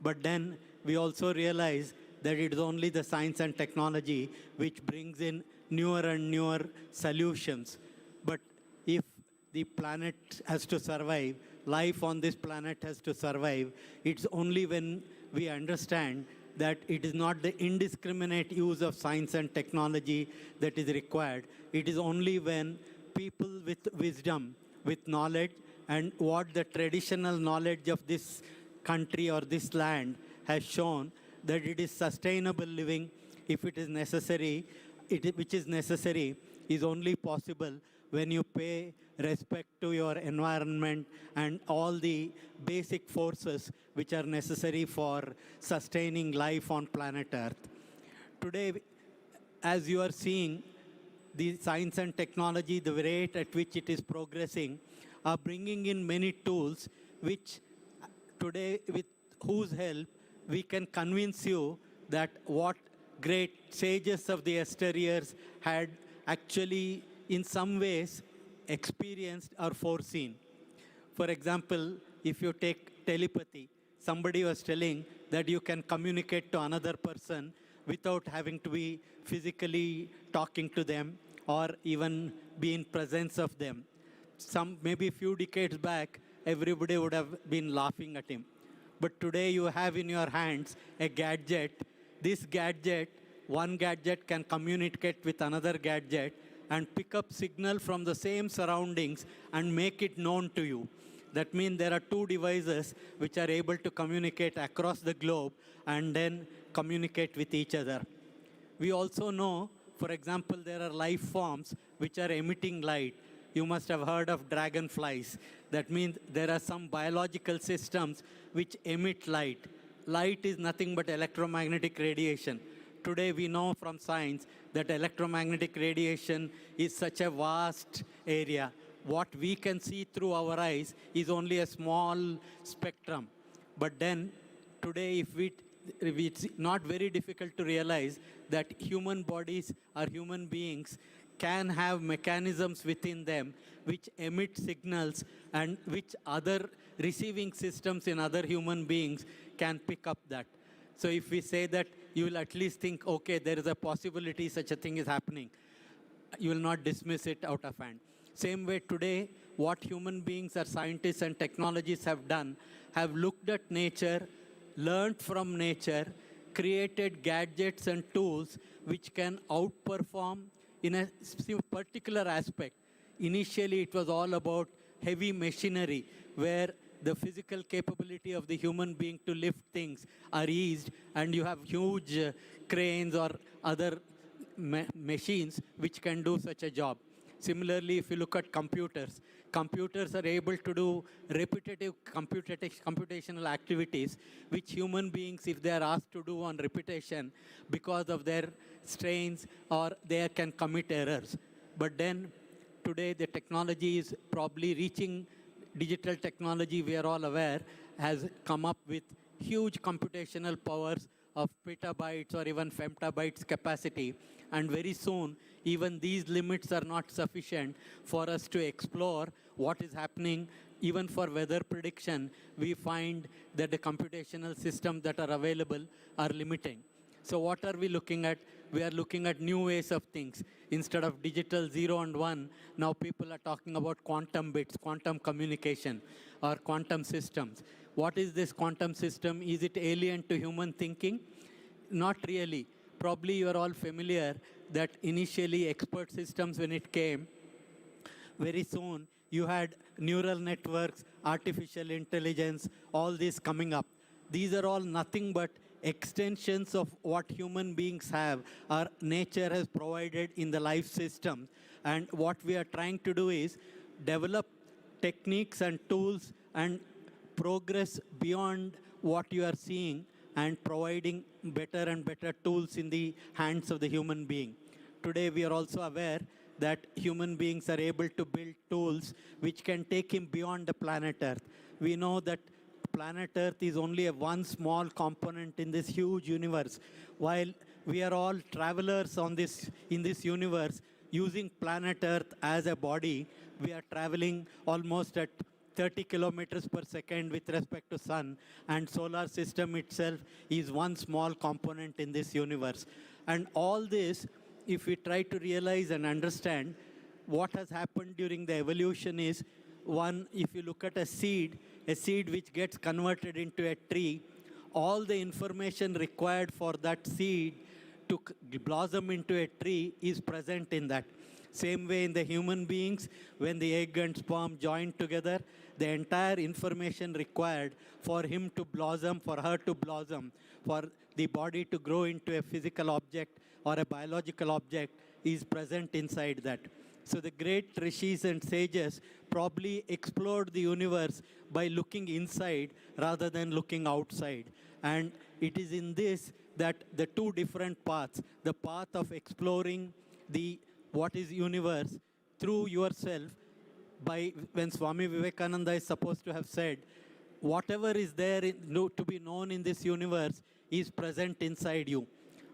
But then we also realize that it is only the science and technology which brings in newer and newer solutions. But if the planet has to survive, life on this planet has to survive, it's only when we understand that it is not the indiscriminate use of science and technology that is required. It is only when people with wisdom, with knowledge, and what the traditional knowledge of this country or this land has shown, that it is sustainable living, if it is necessary, which is necessary, is only possible when you pay respect to your environment and all the basic forces which are necessary for sustaining life on planet Earth. Today, as you are seeing, the science and technology, the rate at which it is progressing, are bringing in many tools which today, with whose help, we can convince you that what great sages of the yesteryears had actually, in some ways, experienced or foreseen. For example, if you take telepathy, somebody was telling that you can communicate to another person without having to be physically talking to them or even be in presence of them. Maybe a few decades back, everybody would have been laughing at him. But today you have in your hands a gadget. This gadget, one gadget can communicate with another gadget and pick up signal from the same surroundings and make it known to you. That means there are two devices which are able to communicate across the globe and then communicate with each other. We also know, for example, there are life forms which are emitting light. You must have heard of dragonflies. That means there are some biological systems which emit light. Light is nothing but electromagnetic radiation. Today we know from science that electromagnetic radiation is such a vast area. What we can see through our eyes is only a small spectrum. But then today, it's not very difficult to realize that human bodies or human beings can have mechanisms within them which emit signals and which other receiving systems in other human beings can pick up that. So if we say that, you will at least think, okay, there is a possibility such a thing is happening. You will not dismiss it out of hand. Same way today, what human beings or scientists and technologies have done, have looked at nature, learned from nature, created gadgets and tools which can outperform in a particular aspect. Initially, it was all about heavy machinery, where the physical capability of the human being to lift things are eased, and you have huge cranes or other machines which can do such a job. Similarly, if you look at computers, computers are able to do repetitive computational activities which human beings, if they are asked to do on repetition, because of their strains, or they can commit errors. But then today the technology is probably reaching, digital technology, we are all aware, has come up with huge computational powers of petabytes or even femtobytes capacity. And very soon, even these limits are not sufficient for us to explore what is happening. Even for weather prediction, we find that the computational systems that are available are limiting. So what are we looking at? We are looking at new ways of things. Instead of digital 0 and 1, now people are talking about quantum bits, quantum communication, or quantum systems. What is this quantum system? Is it alien to human thinking? Not really. Probably you are all familiar that initially expert systems, when it came, very soon you had neural networks, artificial intelligence, all this coming up. These are all nothing but extensions of what human beings have, or nature has provided in the life system. And what we are trying to do is develop techniques and tools and progress beyond what you are seeing, and providing better and better tools in the hands of the human being. Today we are also aware that human beings are able to build tools which can take him beyond the planet Earth. We know that planet Earth is only one small component in this huge universe. While we are all travelers in this universe, using planet Earth as a body, we are traveling almost at 30 kilometers per second with respect to sun, and solar system itself is one small component in this universe. And all this, if we try to realize and understand what has happened during the evolution is, one, if you look at a seed which gets converted into a tree, all the information required for that seed to blossom into a tree is present in that. Same way in the human beings, when the egg and sperm join together, the entire information required for him to blossom, for her to blossom, for the body to grow into a physical object or a biological object is present inside that. So the great rishis and sages probably explored the universe by looking inside rather than looking outside. And it is in this that the two different paths, the path of exploring the what is universe through yourself, by when Swami Vivekananda is supposed to have said, whatever is there to be known in this universe is present inside you.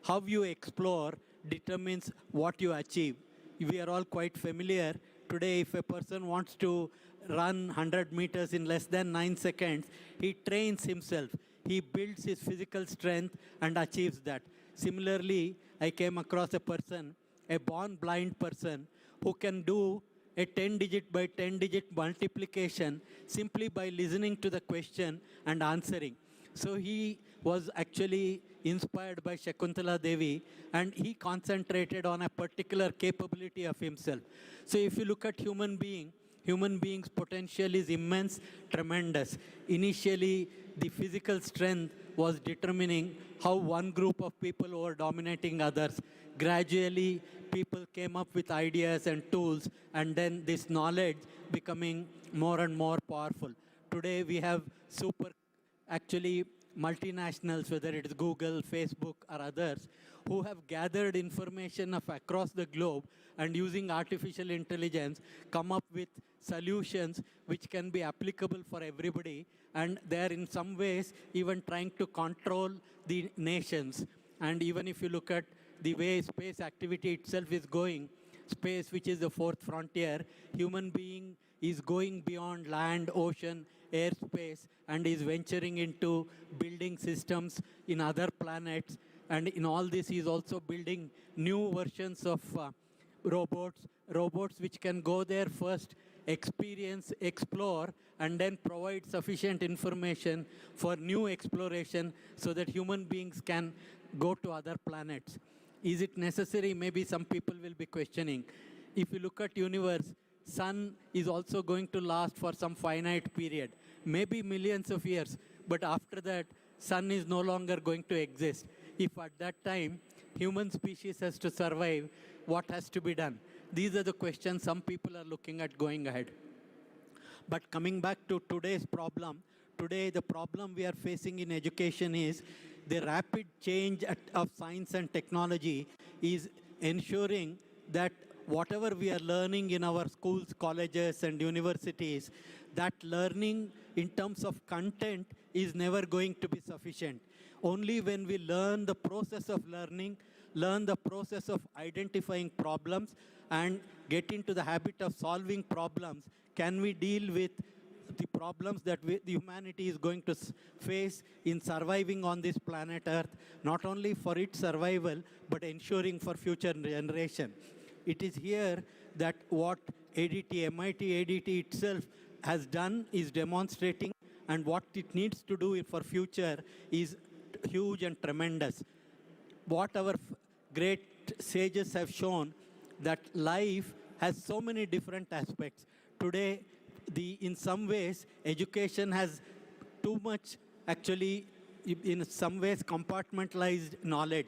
How you explore determines what you achieve. We are all quite familiar. Today, if a person wants to run 100 meters in less than 9 seconds, he trains himself. He builds his physical strength and achieves that. Similarly, I came across a person, a born blind person, who can do a 10-digit by 10-digit multiplication simply by listening to the question and answering. So he was actually inspired by Shakuntala Devi, and he concentrated on a particular capability of himself. So if you look at human being's potential is immense, tremendous. Initially, the physical strength was determining how one group of people were dominating others. Gradually, people came up with ideas and tools, and then this knowledge becoming more and more powerful. Today, we have actually multinationals, whether it is Google, Facebook, or others, who have gathered information of across the globe and using artificial intelligence come up with solutions which can be applicable for everybody. And they are in some ways even trying to control the nations. And even if you look at the way space activity itself is going, space, which is the fourth frontier, human being is going beyond land, ocean, airspace, and is venturing into building systems in other planets. And in all this, he is also building new versions of robots which can go there first, experience, explore, and then provide sufficient information for new exploration so that human beings can go to other planets. Is it necessary? Maybe some people will be questioning. If you look at universe, sun is also going to last for some finite period, maybe millions of years, but after that, sun is no longer going to exist. If at that time, human species has to survive, what has to be done? These are the questions some people are looking at going ahead. But coming back to today's problem, today the problem we are facing in education is the rapid change of science and technology is ensuring that whatever we are learning in our schools, colleges, and universities, that learning in terms of content is never going to be sufficient. Only when we learn the process of learning, learn the process of identifying problems, and get into the habit of solving problems, can we deal with the problems that the humanity is going to face in surviving on this planet Earth, not only for its survival, but ensuring for future generation. It is here that what MIT-ADT itself has done is demonstrating, and what it needs to do for future is huge and tremendous. What our great sages have shown, that life has so many different aspects. Today, in some ways, education has too much, actually, in some ways, compartmentalized knowledge.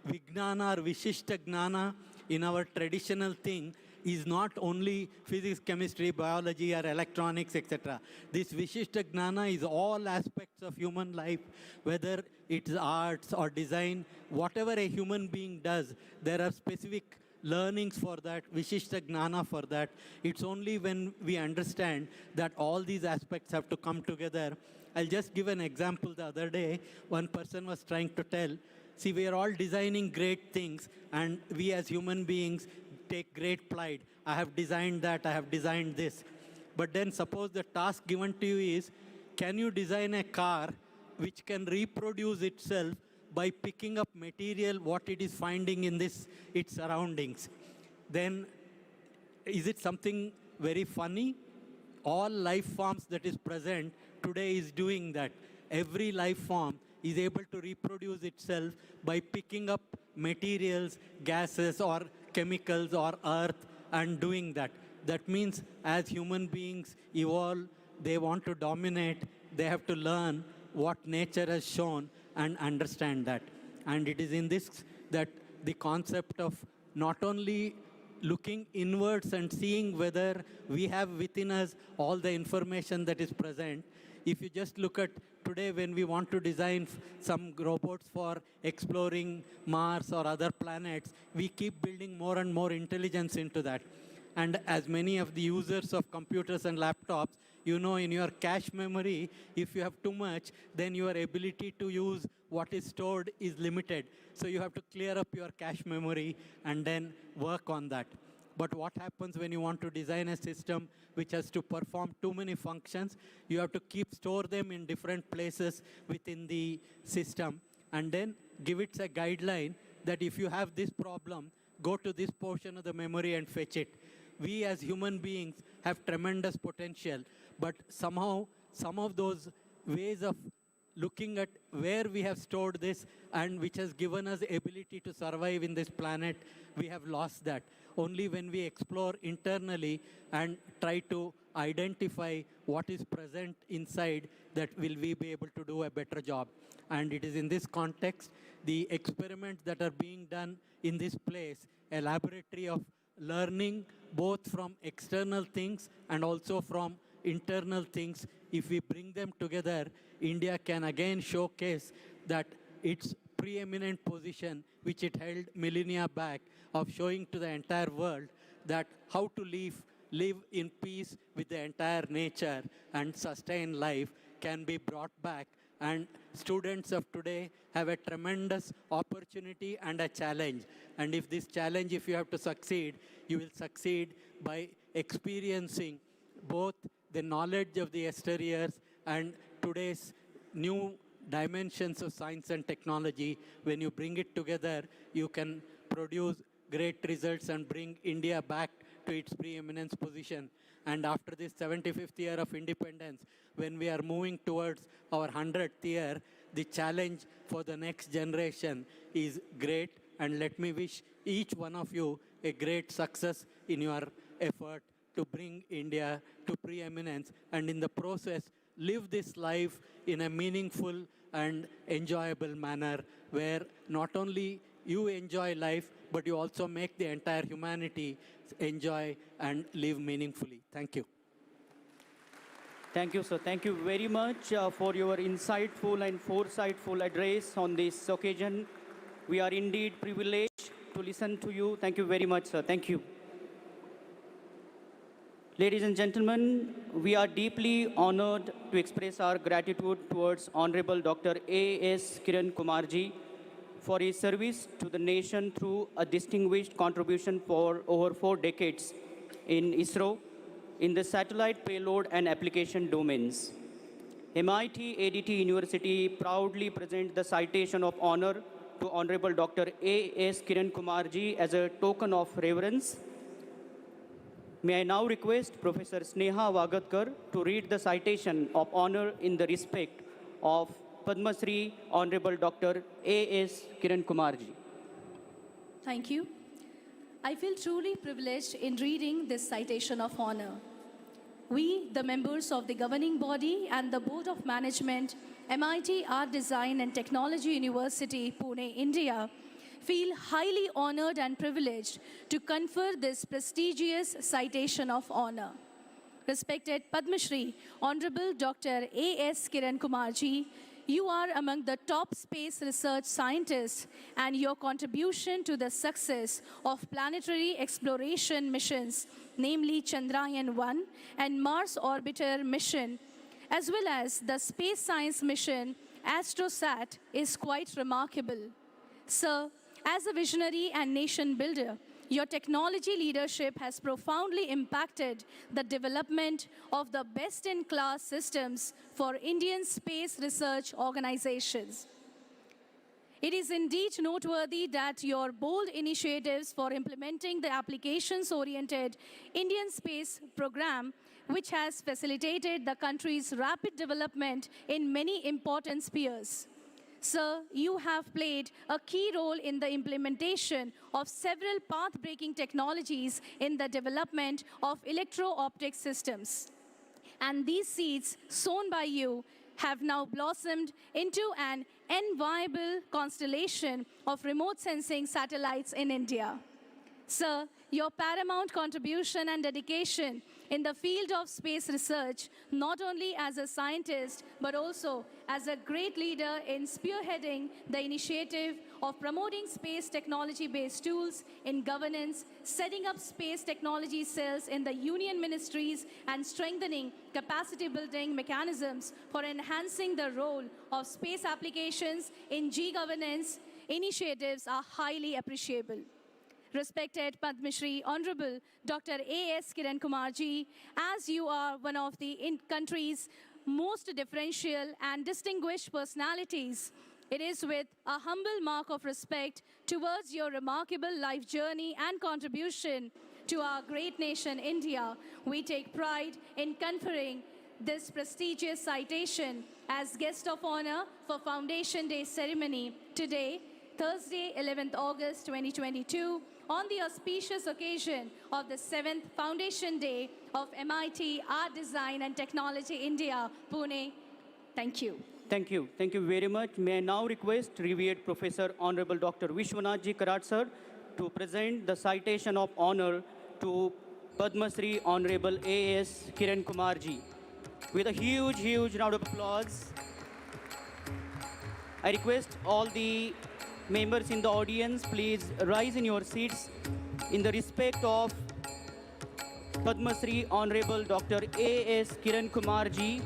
Vijnana or Vishishta Gnana in our traditional thing is not only physics, chemistry, biology, or electronics, etc. This Vishishta Gnana is all aspects of human life, whether it's arts or design, whatever a human being does, there are specific learnings for that, Vishishta Gnana for that. It's only when we understand that all these aspects have to come together. I'll just give an example. The other day, one person was trying to tell, see, we are all designing great things, and we as human beings take great pride. I have designed that, I have designed this. But then suppose the task given to you is, can you design a car which can reproduce itself by picking up material, what it is finding in its surroundings? Then is it something very funny? All life forms that is present today is doing that. Every life form is able to reproduce itself by picking up materials, gases, or chemicals, or earth, and doing that. That means as human beings evolve, they want to dominate, they have to learn what nature has shown and understand that. And it is in this that the concept of not only looking inwards and seeing whether we have within us all the information that is present. If you just look at today when we want to design some robots for exploring Mars or other planets, we keep building more and more intelligence into that. And as many of the users of computers and laptops, you know in your cache memory, if you have too much, then your ability to use what is stored is limited. So you have to clear up your cache memory and then work on that. But what happens when you want to design a system which has to perform too many functions? You have to store them in different places within the system and then give it a guideline that if you have this problem, go to this portion of the memory and fetch it. We as human beings have tremendous potential, but somehow some of those ways of looking at where we have stored this and which has given us ability to survive in this planet, we have lost that. Only when we explore internally and try to identify what is present inside that will we be able to do a better job. And it is in this context, the experiments that are being done in this place, a laboratory of learning both from external things and also from internal things, if we bring them together, India can again showcase that its preeminent position, which it held millennia back, of showing to the entire world that how to live in peace with the entire nature and sustain life can be brought back. And students of today have a tremendous opportunity and a challenge. And if this challenge, if you have to succeed, you will succeed by experiencing both the knowledge of the yesteryears and today's new dimensions of science and technology. When you bring it together, you can produce great results and bring India back to its preeminence position. And after this 75th year of independence, when we are moving towards our 100th year, the challenge for the next generation is great. And let me wish each one of you a great success in your effort to bring India to preeminence, and in the process, live this life in a meaningful and enjoyable manner, where not only you enjoy life, but you also make the entire humanity enjoy and live meaningfully. Thank you. Thank you, sir. Thank you very much for your insightful and foresightful address on this occasion. We are indeed privileged to listen to you. Thank you very much, sir. Thank you. Ladies and gentlemen, we are deeply honored to express our gratitude towards Honorable Dr. A.S. Kiran Kumarji for his service to the nation through a distinguished contribution for over 4 decades in ISRO, in the satellite payload and application domains. MIT-ADT University proudly presents the citation of honor to Honorable Dr. A.S. Kiran Kumarji as a token of reverence. May I now request Professor Sneha Vagatkar to read the citation of honor in the respect of Padma Shri Honorable Dr. A.S. Kiran Kumarji. Thank you. I feel truly privileged in reading this citation of honor. We, the members of the governing body and the Board of Management, MIT Art Design and Technology University, Pune, India, feel highly honored and privileged to confer this prestigious citation of honor. Respected Padma Shri, Honorable Dr. A.S. Kiran Kumarji, you are among the top space research scientists, and your contribution to the success of planetary exploration missions, namely Chandrayaan-1 and Mars Orbiter mission, as well as the space science mission AstroSat, is quite remarkable. Sir, as a visionary and nation builder, your technology leadership has profoundly impacted the development of the best-in-class systems for Indian space research organizations. It is indeed noteworthy that your bold initiatives for implementing the applications-oriented Indian space program, which has facilitated the country's rapid development in many important spheres. Sir, you have played a key role in the implementation of several path-breaking technologies in the development of electro-optic systems. And these seeds sown by you have now blossomed into an enviable constellation of remote sensing satellites in India. Sir, your paramount contribution and dedication in the field of space research, not only as a scientist, but also as a great leader in spearheading the initiative of promoting space technology-based tools in governance, setting up space technology cells in the union ministries, and strengthening capacity-building mechanisms for enhancing the role of space applications in G-governance initiatives are highly appreciable. Respected Padma Shri Honorable Dr. A.S. Kiran Kumar ji, as you are one of the country's most differential and distinguished personalities, it is with a humble mark of respect towards your remarkable life journey and contribution to our great nation, India, we take pride in conferring this prestigious citation as guest of honor for Foundation Day ceremony today, Thursday, 11th August 2022, on the auspicious occasion of the 7th Foundation Day of MIT Art Design and Technology India, Pune. Thank you. Thank you. Thank you very much. May I now request revered Professor Honorable Dr. Vishwanath Karat sir to present the citation of honor to Padma Shri Honorable A.S. Kiran Kumar ji. With a huge round of applause. I request all the members in the audience, please rise in your seats in the respect of Padma Shri Honorable Dr. A.S. Kiran Kumar ji.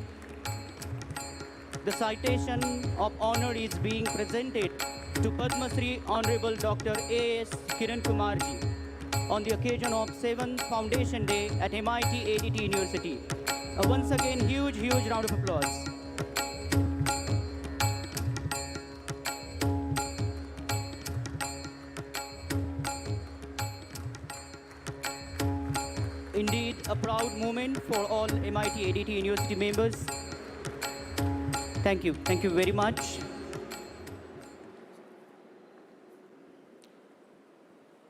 The citation of honor is being presented to Padma Shri Honorable Dr. A.S. Kiran Kumar ji on the occasion of 7th Foundation Day at MIT-ADT University. Once again, huge round of applause. Indeed, a proud moment for all MIT-ADT University members. Thank you very much.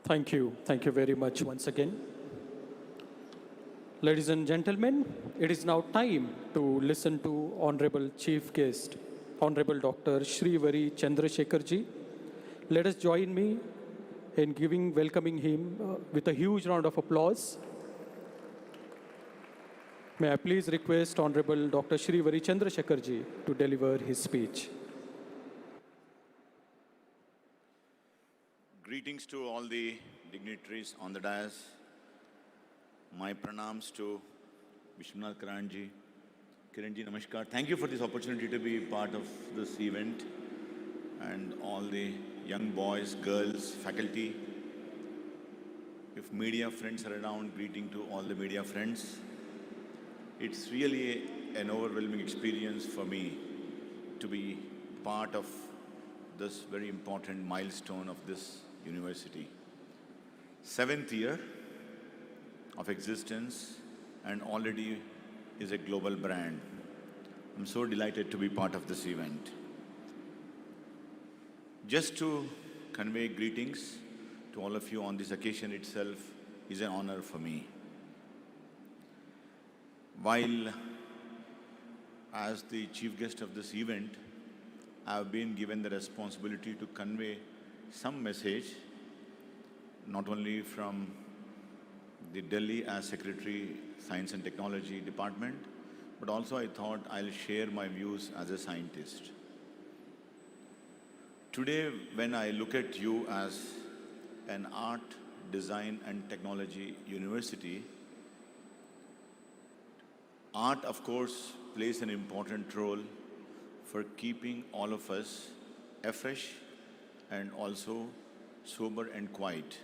Thank you very much once again. Ladies and gentlemen, it is now time to listen to Honorable Chief Guest, Honorable Dr. Srivari Chandrasekhar ji. Let us join me in welcoming him with a huge round of applause. May I please request Honorable Dr. Srivari Chandrasekhar ji to deliver his speech. Greetings to all the dignitaries on the dais. My pranams to Vishwanath Karan ji. Kiran ji, namaskar. Thank you for this opportunity to be part of this event, and all the young boys, girls, faculty. If media friends are around, greeting to all the media friends. It's really an overwhelming experience for me to be part of this very important milestone of this university. 7th year of existence, and already is a global brand. I'm so delighted to be part of this event. Just to convey greetings to all of you on this occasion itself is an honor for me. While as the chief guest of this event, I have been given the responsibility to convey some message, not only from the Delhi as Secretary, Science and Technology Department, but also I thought I'll share my views as a scientist. Today, when I look at you as an art, design and technology university, art, of course, plays an important role for keeping all of us afresh and also sober and quiet.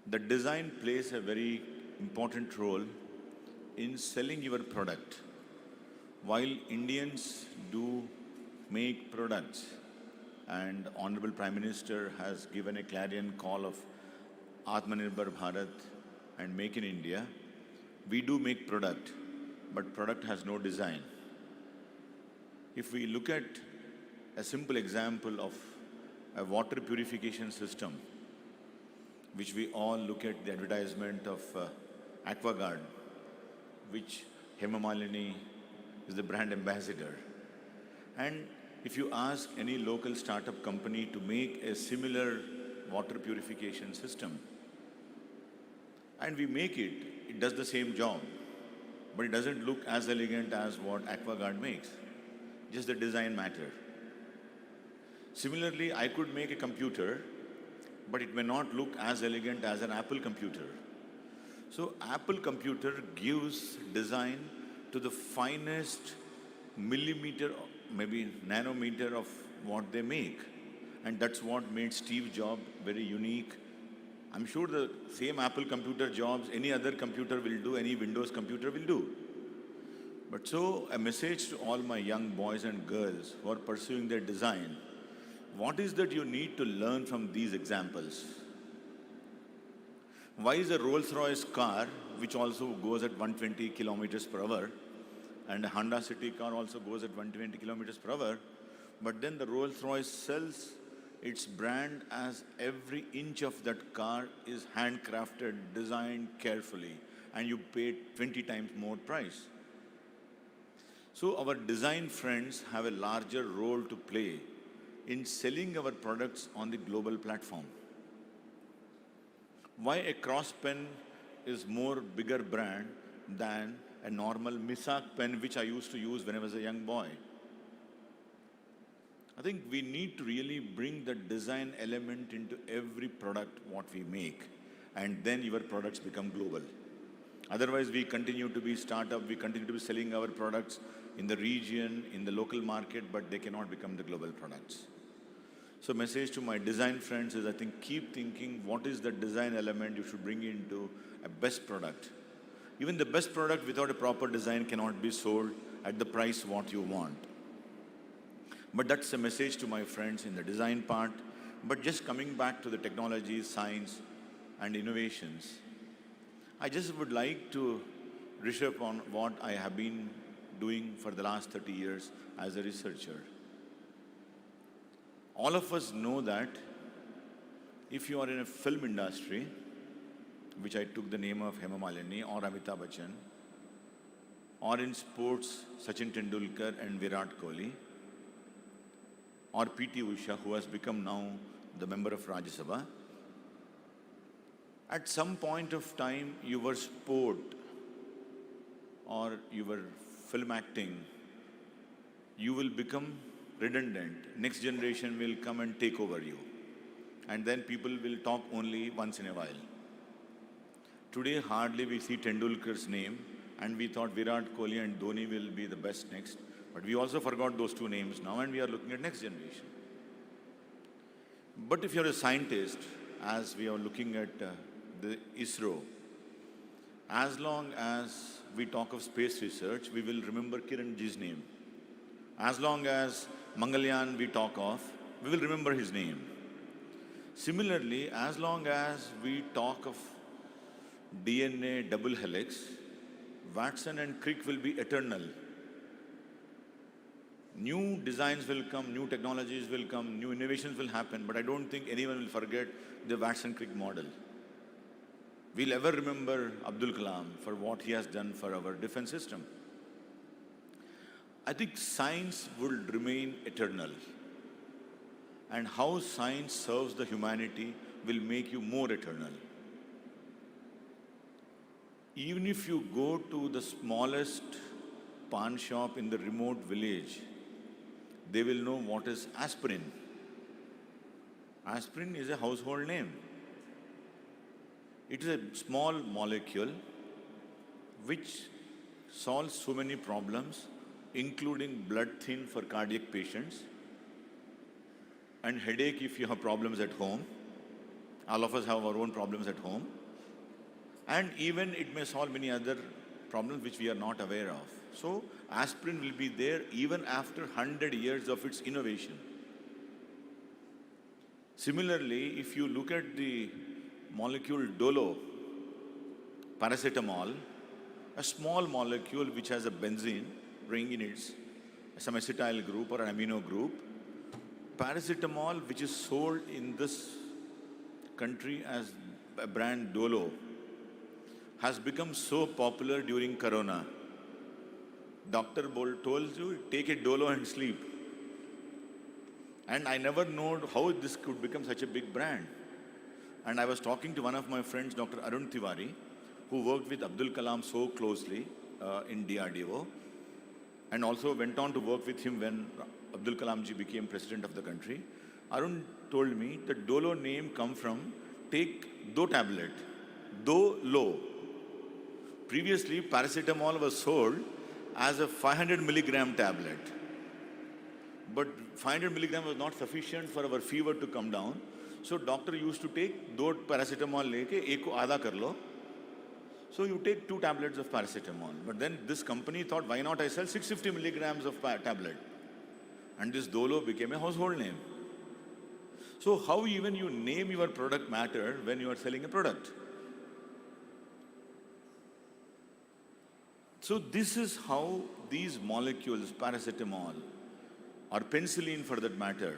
The design plays a very important role in selling your product. While Indians do make products, and Honorable Prime Minister has given a clarion call of Atmanirbhar Bharat and Make in India, we do make product, but product has no design. If we look at a simple example of a water purification system, which we all look at the advertisement of AquaGuard, which Hema Malini is the brand ambassador. And if you ask any local startup company to make a similar water purification system, and we make it, it does the same job, but it doesn't look as elegant as what AquaGuard makes. Just the design matter. Similarly, I could make a computer, but it may not look as elegant as an Apple computer. So Apple computer gives design to the finest millimeter, maybe nanometer of what they make. And that's what made Steve Jobs very unique. I'm sure the same Apple computer jobs, any other computer will do, any Windows computer will do. But so a message to all my young boys and girls who are pursuing their design, what is that you need to learn from these examples? Why is a Rolls-Royce car, which also goes at 120 kilometers per hour, and a Honda City car also goes at 120 kilometers per hour, but then the Rolls-Royce sells its brand as every inch of that car is handcrafted, designed carefully, and you pay 20 times more price. So our design friends have a larger role to play in selling our products on the global platform. Why a cross pen is more bigger brand than a normal Misak pen which I used to use when I was a young boy? I think we need to really bring the design element into every product what we make, and then your products become global. Otherwise, we continue to be startup, we continue to be selling our products in the region, in the local market, but they cannot become the global products. So message to my design friends is, I think, keep thinking what is the design element you should bring into a best product. Even the best product without a proper design cannot be sold at the price what you want. But that's a message to my friends in the design part. But just coming back to the technology, science, and innovations, I just would like to brush up on what I have been doing for the last 30 years as a researcher. All of us know that if you are in a film industry, which I took the name of Hema Malini or Amitabh Bachchan, or in sports, Sachin Tendulkar and Virat Kohli, or P.T. Usha, who has become now the member of Rajya Sabha, at some point of time, your sport or your film acting, you will become redundant. Next generation will come and take over you. And then people will talk only once in a while. Today, hardly we see Tendulkar's name, and we thought Virat Kohli and Dhoni will be the best next. But we also forgot those two names now, and we are looking at next generation. But if you're a scientist, as we are looking at the ISRO, as long as we talk of space research, we will remember Kiranji's name. As long as Mangalyaan we talk of, we will remember his name. Similarly, as long as we talk of DNA double helix, Watson and Crick will be eternal. New designs will come, new technologies will come, new innovations will happen, but I don't think anyone will forget the Watson-Crick model. We'll ever remember Abdul Kalam for what he has done for our defense system. I think science will remain eternal. And how science serves the humanity will make you more eternal. Even if you go to the smallest pawn shop in the remote village, they will know what is aspirin. Aspirin is a household name. It is a small molecule which solves so many problems, including blood thin for cardiac patients, and headache if you have problems at home. All of us have our own problems at home. And even it may solve many other problems which we are not aware of. So aspirin will be there even after 100 years of its innovation. Similarly, if you look at the molecule Dolo, paracetamol, a small molecule which has a benzene ring in it, some acetyl group or an amino group, paracetamol, which is sold in this country as a brand Dolo, has become so popular during Corona. Doctor told you, take a Dolo and sleep. And I never know how this could become such a big brand. And I was talking to one of my friends, Dr. Arun Tiwari, who worked with Abdul Kalam so closely in DRDO, and also went on to work with him when Abdul Kalam ji became president of the country. Arun told me the Dolo name come from take do tablet, do low. Previously, paracetamol was sold as a 500 milligram tablet. But 500 milligram was not sufficient for our fever to come down. So doctor used to take do paracetamol leke ek ko aadha kar lo. So you take 2 tablets of paracetamol. But then this company thought, why not I sell 650 milligrams of tablet? And this Dolo became a household name. So how even you name your product matter when you are selling a product? So this is how these molecules, paracetamol or penicillin for that matter,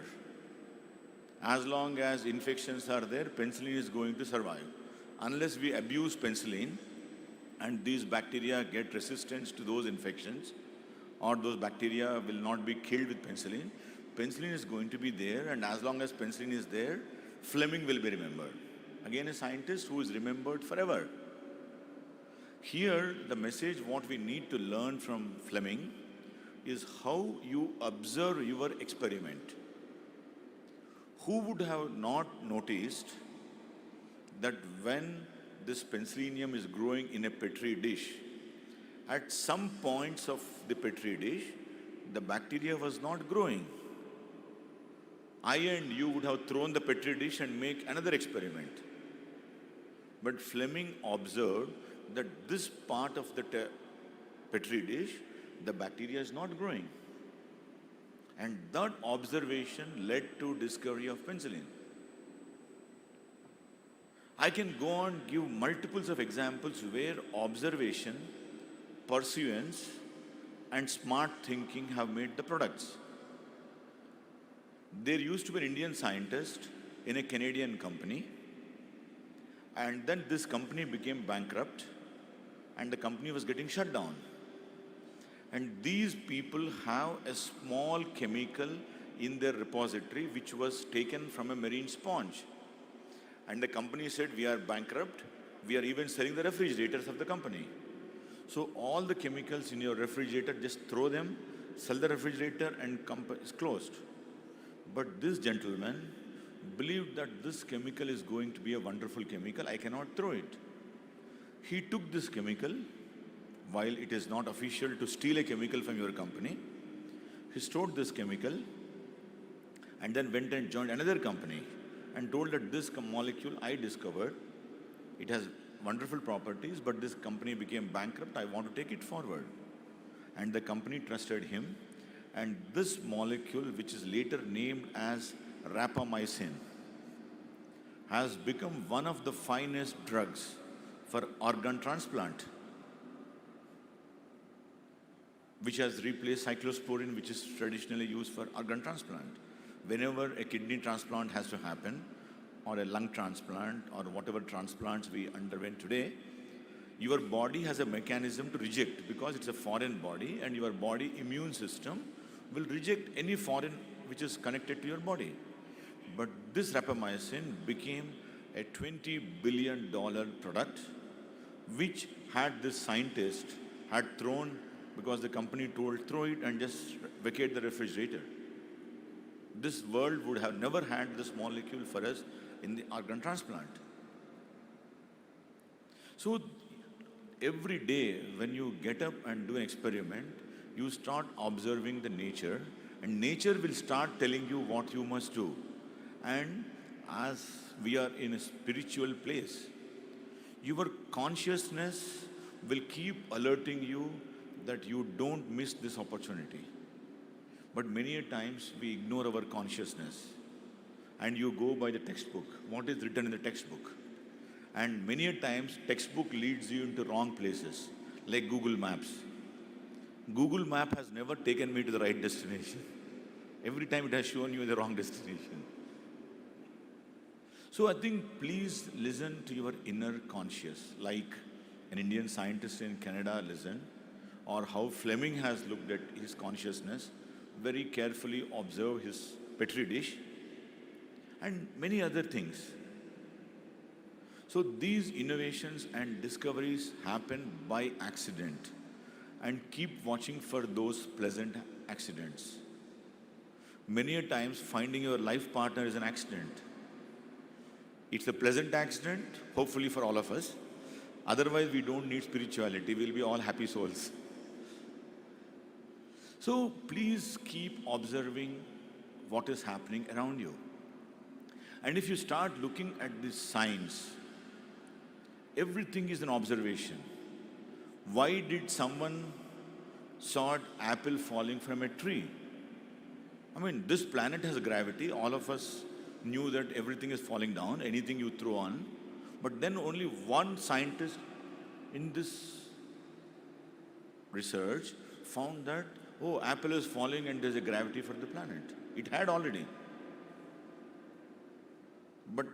as long as infections are there, penicillin is going to survive. Unless we abuse penicillin and these bacteria get resistance to those infections, or those bacteria will not be killed with penicillin, penicillin is going to be there, and as long as penicillin is there, Fleming will be remembered. Again, a scientist who is remembered forever. Here, the message what we need to learn from Fleming is how you observe your experiment. Who would have not noticed that when this penicillium is growing in a petri dish, at some points of the petri dish, the bacteria was not growing. I and you would have thrown the petri dish and make another experiment. But Fleming observed that this part of the petri dish, the bacteria is not growing. And that observation led to discovery of penicillin. I can go on give multiples of examples where observation, pursuance, and smart thinking have made the products. There used to be an Indian scientist in a Canadian company, and then this company became bankrupt, and the company was getting shut down. And these people have a small chemical in their repository which was taken from a marine sponge. And the company said, we are bankrupt, we are even selling the refrigerators of the company. So all the chemicals in your refrigerator, just throw them, sell the refrigerator, and it's closed. But this gentleman believed that this chemical is going to be a wonderful chemical, I cannot throw it. He took this chemical, while it is not official to steal a chemical from your company, he stored this chemical and then went and joined another company and told that this molecule I discovered, it has wonderful properties, but this company became bankrupt, I want to take it forward. And the company trusted him, and this molecule, which is later named as rapamycin, has become one of the finest drugs for organ transplant, which has replaced cyclosporine, which is traditionally used for organ transplant. Whenever a kidney transplant has to happen, or a lung transplant, or whatever transplants we underwent today, your body has a mechanism to reject because it's a foreign body, and your body immune system will reject any foreign which is connected to your body. But this rapamycin became a $20 billion product, which had this scientist had thrown because the company told, throw it and just vacate the refrigerator. This world would have never had this molecule for us in the organ transplant. So every day when you get up and do an experiment, you start observing the nature, and nature will start telling you what you must do. And as we are in a spiritual place, your consciousness will keep alerting you that you don't miss this opportunity. But many a times we ignore our consciousness and you go by the textbook, what is written in the textbook. And many a times textbook leads you into wrong places, like Google Maps. Google Map has never taken me to the right destination. Every time it has shown you the wrong destination. So I think please listen to your inner conscious, like an Indian scientist in Canada listened, or how Fleming has looked at his consciousness, very carefully observe his petri dish, and many other things. So these innovations and discoveries happen by accident, and keep watching for those pleasant accidents. Many a times finding your life partner is an accident. It's a pleasant accident, hopefully for all of us. Otherwise, we don't need spirituality. We'll be all happy souls. So please keep observing what is happening around you. And if you start looking at this science, everything is an observation. Why did someone saw an apple falling from a tree? I mean, this planet has a gravity. All of us knew that everything is falling down, anything you throw on. But then only one scientist in this research found that, oh, apple is falling and there's a gravity for the planet. It had already. But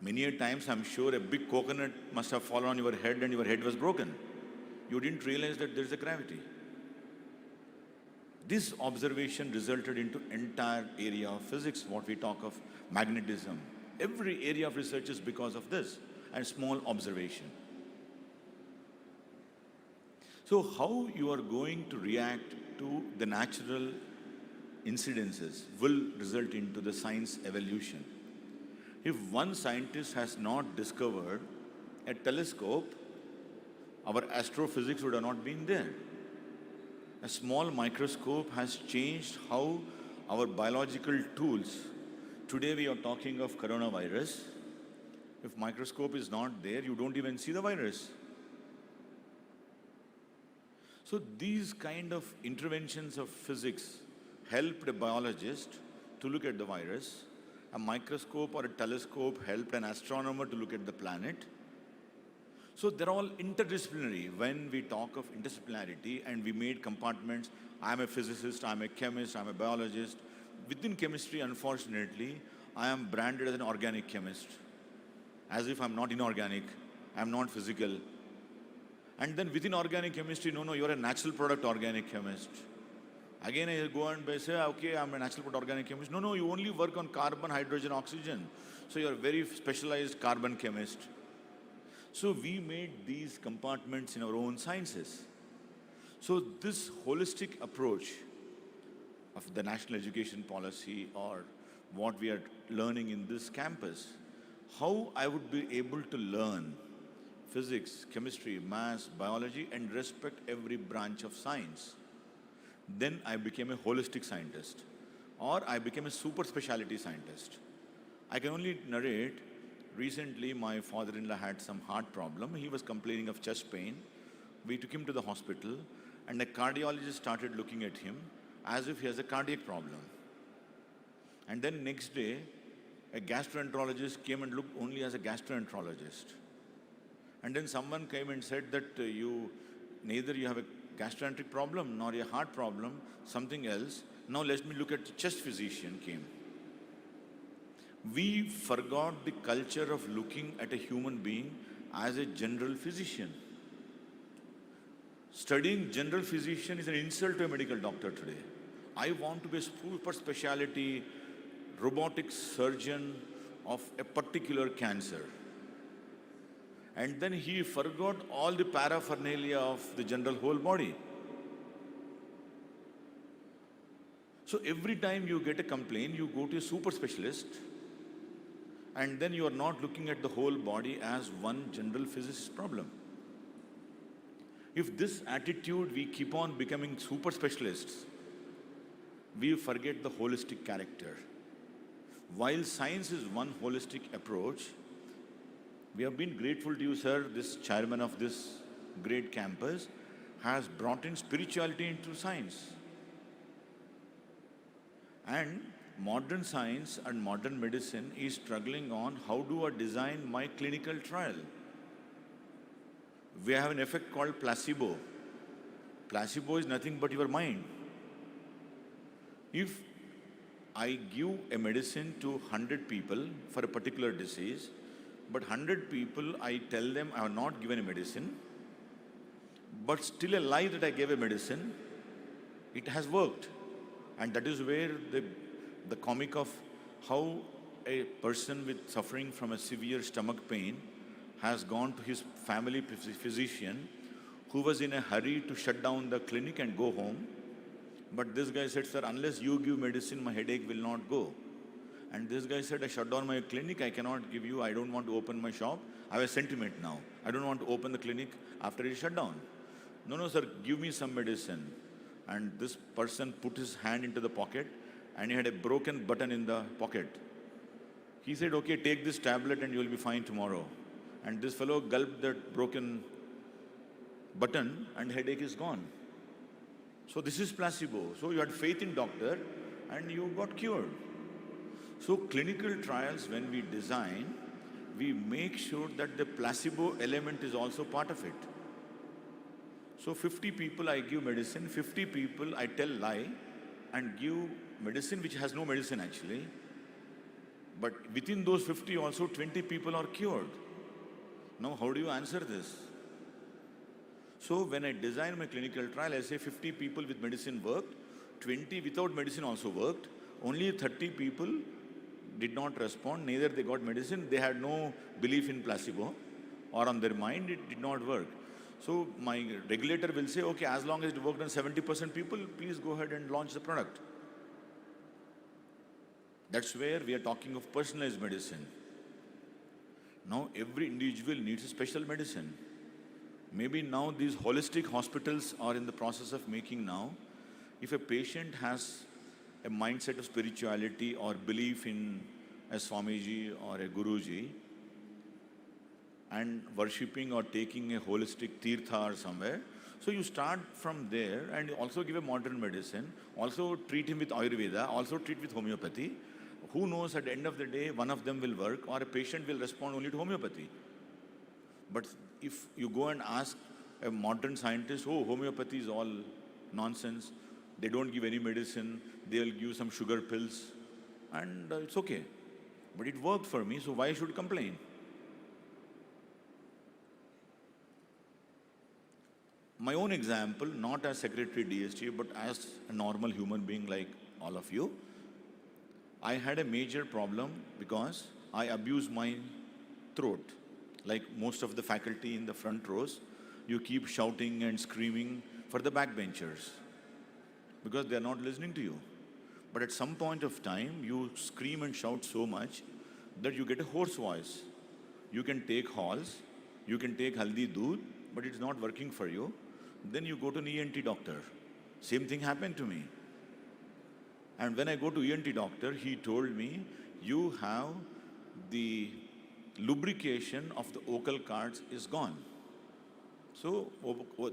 many a times, I'm sure a big coconut must have fallen on your head and your head was broken. You didn't realize that there's a gravity. This observation resulted into entire area of physics, what we talk of magnetism. Every area of research is because of this, and small observation. So how you are going to react to the natural incidences will result into the science evolution. If one scientist has not discovered a telescope, our astrophysics would have not been there. A small microscope has changed how our biological tools. Today we are talking of coronavirus. If microscope is not there, you don't even see the virus. So these kind of interventions of physics helped a biologist to look at the virus. A microscope or a telescope helped an astronomer to look at the planet. So they're all interdisciplinary. When we talk of interdisciplinarity and we made compartments, I'm a physicist, I'm a chemist, I'm a biologist. Within chemistry, unfortunately, I am branded as an organic chemist. As if I'm not inorganic, I'm not physical. And then within organic chemistry, no, you're a natural product organic chemist. Again, I go and say, okay, I'm a natural product organic chemist. No, you only work on carbon, hydrogen, oxygen. So you're a very specialized carbon chemist. So we made these compartments in our own sciences. So this holistic approach of the national education policy or what we are learning in this campus, how I would be able to learn physics, chemistry, maths, biology, and respect every branch of science. Then I became a holistic scientist, or I became a super specialty scientist. I can only narrate, recently my father-in-law had some heart problem. He was complaining of chest pain. We took him to the hospital, and a cardiologist started looking at him as if he has a cardiac problem. And then next day, a gastroenterologist came and looked only as a gastroenterologist. And then someone came and said that neither you have a gastroenteric problem nor a heart problem, something else. Now let me look at the chest physician came. We forgot the culture of looking at a human being as a general physician. Studying general physician is an insult to a medical doctor today. I want to be a super specialty robotic surgeon of a particular cancer. And then he forgot all the paraphernalia of the general whole body. So every time you get a complaint, you go to a super specialist, and then you are not looking at the whole body as one general physicist problem. If this attitude, we keep on becoming super specialists, we forget the holistic character. While science is one holistic approach, we have been grateful to you, sir. This chairman of this great campus has brought in spirituality into science. And modern science and modern medicine is struggling on how do I design my clinical trial. We have an effect called placebo. Placebo is nothing but your mind. If I give a medicine to 100 people for a particular disease, but 100 people, I tell them I have not given a medicine, but still a lie that I gave a medicine, it has worked. And that is where the comic of how a person with suffering from a severe stomach pain has gone to his family physician who was in a hurry to shut down the clinic and go home. But this guy said, sir, unless you give medicine, my headache will not go. And this guy said, I shut down my clinic, I cannot give you, I don't want to open my shop. I have a sentiment now. I don't want to open the clinic after it is shut down. No, sir, give me some medicine. And this person put his hand into the pocket and he had a broken button in the pocket. He said, okay, take this tablet and you will be fine tomorrow. And this fellow gulped that broken button and headache is gone. So this is placebo. So you had faith in doctor and you got cured. So clinical trials, when we design, we make sure that the placebo element is also part of it. So 50 people I give medicine, 50 people I tell lie and give medicine which has no medicine actually. But within those 50 also 20 people are cured. Now how do you answer this? So when I design my clinical trial, I say 50 people with medicine worked, 20 without medicine also worked, only 30 people did not respond, neither they got medicine, they had no belief in placebo, or on their mind it did not work. So my regulator will say, okay, as long as it worked on 70% people, please go ahead and launch the product. That's where we are talking of personalized medicine. Now every individual needs a special medicine. Maybe now these holistic hospitals are in the process of making now. If a patient has a mindset of spirituality or belief in a Swamiji or a Guruji and worshipping or taking a holistic tirtha or somewhere, so you start from there and also give a modern medicine, also treat him with Ayurveda, also treat with homeopathy. Who knows, at the end of the day, one of them will work or a patient will respond only to homeopathy. But if you go and ask a modern scientist, oh, homeopathy is all nonsense, they don't give any medicine, they'll give some sugar pills, and it's okay. But it worked for me, so why should I complain? My own example, not as Secretary DST, but as a normal human being like all of you, I had a major problem because I abused my throat. Like most of the faculty in the front rows, you keep shouting and screaming for the backbenchers because they are not listening to you. But at some point of time, you scream and shout so much that you get a hoarse voice. You can take halls, you can take haldi doodh, but it's not working for you. Then you go to an ENT doctor. Same thing happened to me. And when I go to ENT doctor, he told me, you have the lubrication of the vocal cords is gone. So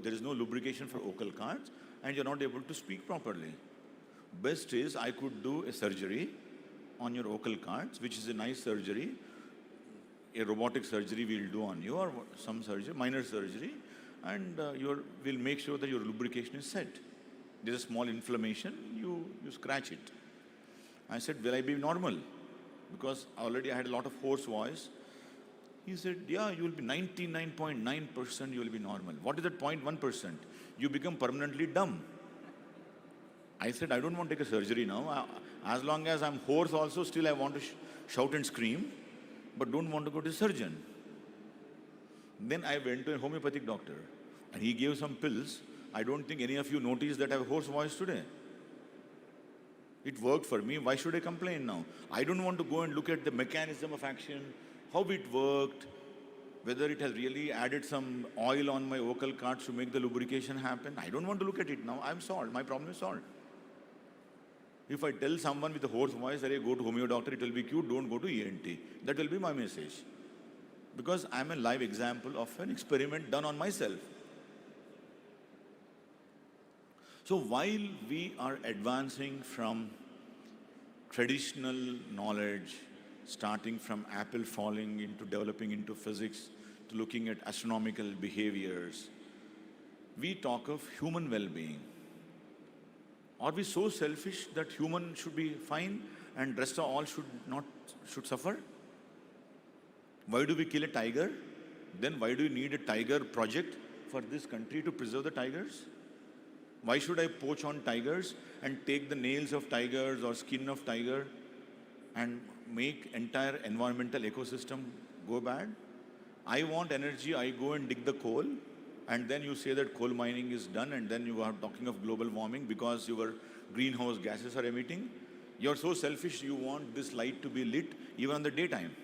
there is no lubrication for vocal cords and you're not able to speak properly. Best is I could do a surgery on your vocal cords, which is a nice surgery. A robotic surgery we'll do on you or some surgery, minor surgery, and we'll make sure that your lubrication is set. There's a small inflammation, you scratch it. I said, will I be normal? Because already I had a lot of hoarse voice. He said, yeah, you will be 99.9% you will be normal. What is that 0.1%? You become permanently dumb. I said, I don't want to take a surgery now. As long as I'm hoarse also, still I want to shout and scream, but don't want to go to a surgeon. Then I went to a homeopathic doctor and he gave some pills. I don't think any of you noticed that I have a hoarse voice today. It worked for me. Why should I complain now? I don't want to go and look at the mechanism of action, how it worked, whether it has really added some oil on my vocal cords to make the lubrication happen. I don't want to look at it now. I'm solved. My problem is solved. If I tell someone with a hoarse voice, hey, go to homeo doctor, it will be cute, don't go to ENT. That will be my message. Because I'm a live example of an experiment done on myself. So while we are advancing from traditional knowledge, starting from apple falling into developing into physics, to looking at astronomical behaviors, we talk of human well-being. Are we so selfish that human should be fine and rest of all should suffer? Why do we kill a tiger? Then why do we need a tiger project for this country to preserve the tigers? Why should I poach on tigers and take the nails of tigers or skin of tiger and make entire environmental ecosystem go bad? I want energy, I go and dig the coal, and then you say that coal mining is done, and then you are talking of global warming because your greenhouse gases are emitting. You're so selfish, you want this light to be lit even in the daytime.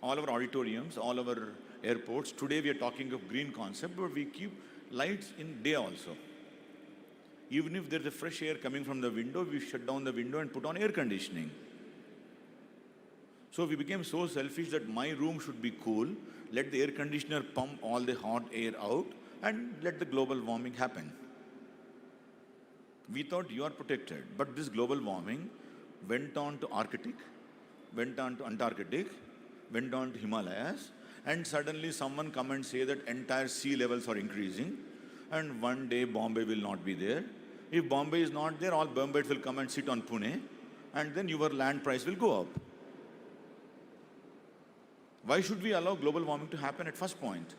All our auditoriums, all our airports, today we are talking of green concept, but we keep lights in day also. Even if there's a fresh air coming from the window, we shut down the window and put on air conditioning. So we became so selfish that my room should be cool, let the air conditioner pump all the hot air out, and let the global warming happen. We thought you are protected, but this global warming went on to Arctic, went on to Antarctic, went on to Himalayas, and suddenly someone come and say that entire sea levels are increasing, and one day Bombay will not be there. If Bombay is not there, all Bombayites will come and sit on Pune, and then your land price will go up. Why should we allow global warming to happen at first point?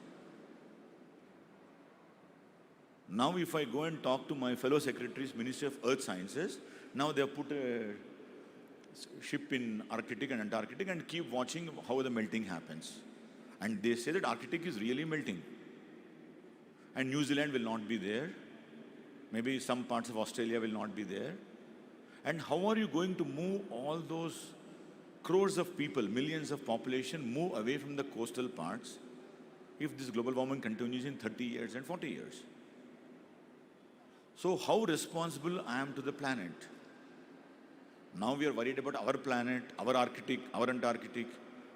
Now if I go and talk to my fellow secretaries, Ministry of Earth Sciences, now they have put a ship in Arctic and Antarctic and keep watching how the melting happens. And they say that Arctic is really melting. And New Zealand will not be there. Maybe some parts of Australia will not be there. And how are you going to move all those crores of people, millions of population, move away from the coastal parts if this global warming continues in 30 years and 40 years? So how responsible I am to the planet? Now we are worried about our planet, our Arctic, our Antarctic,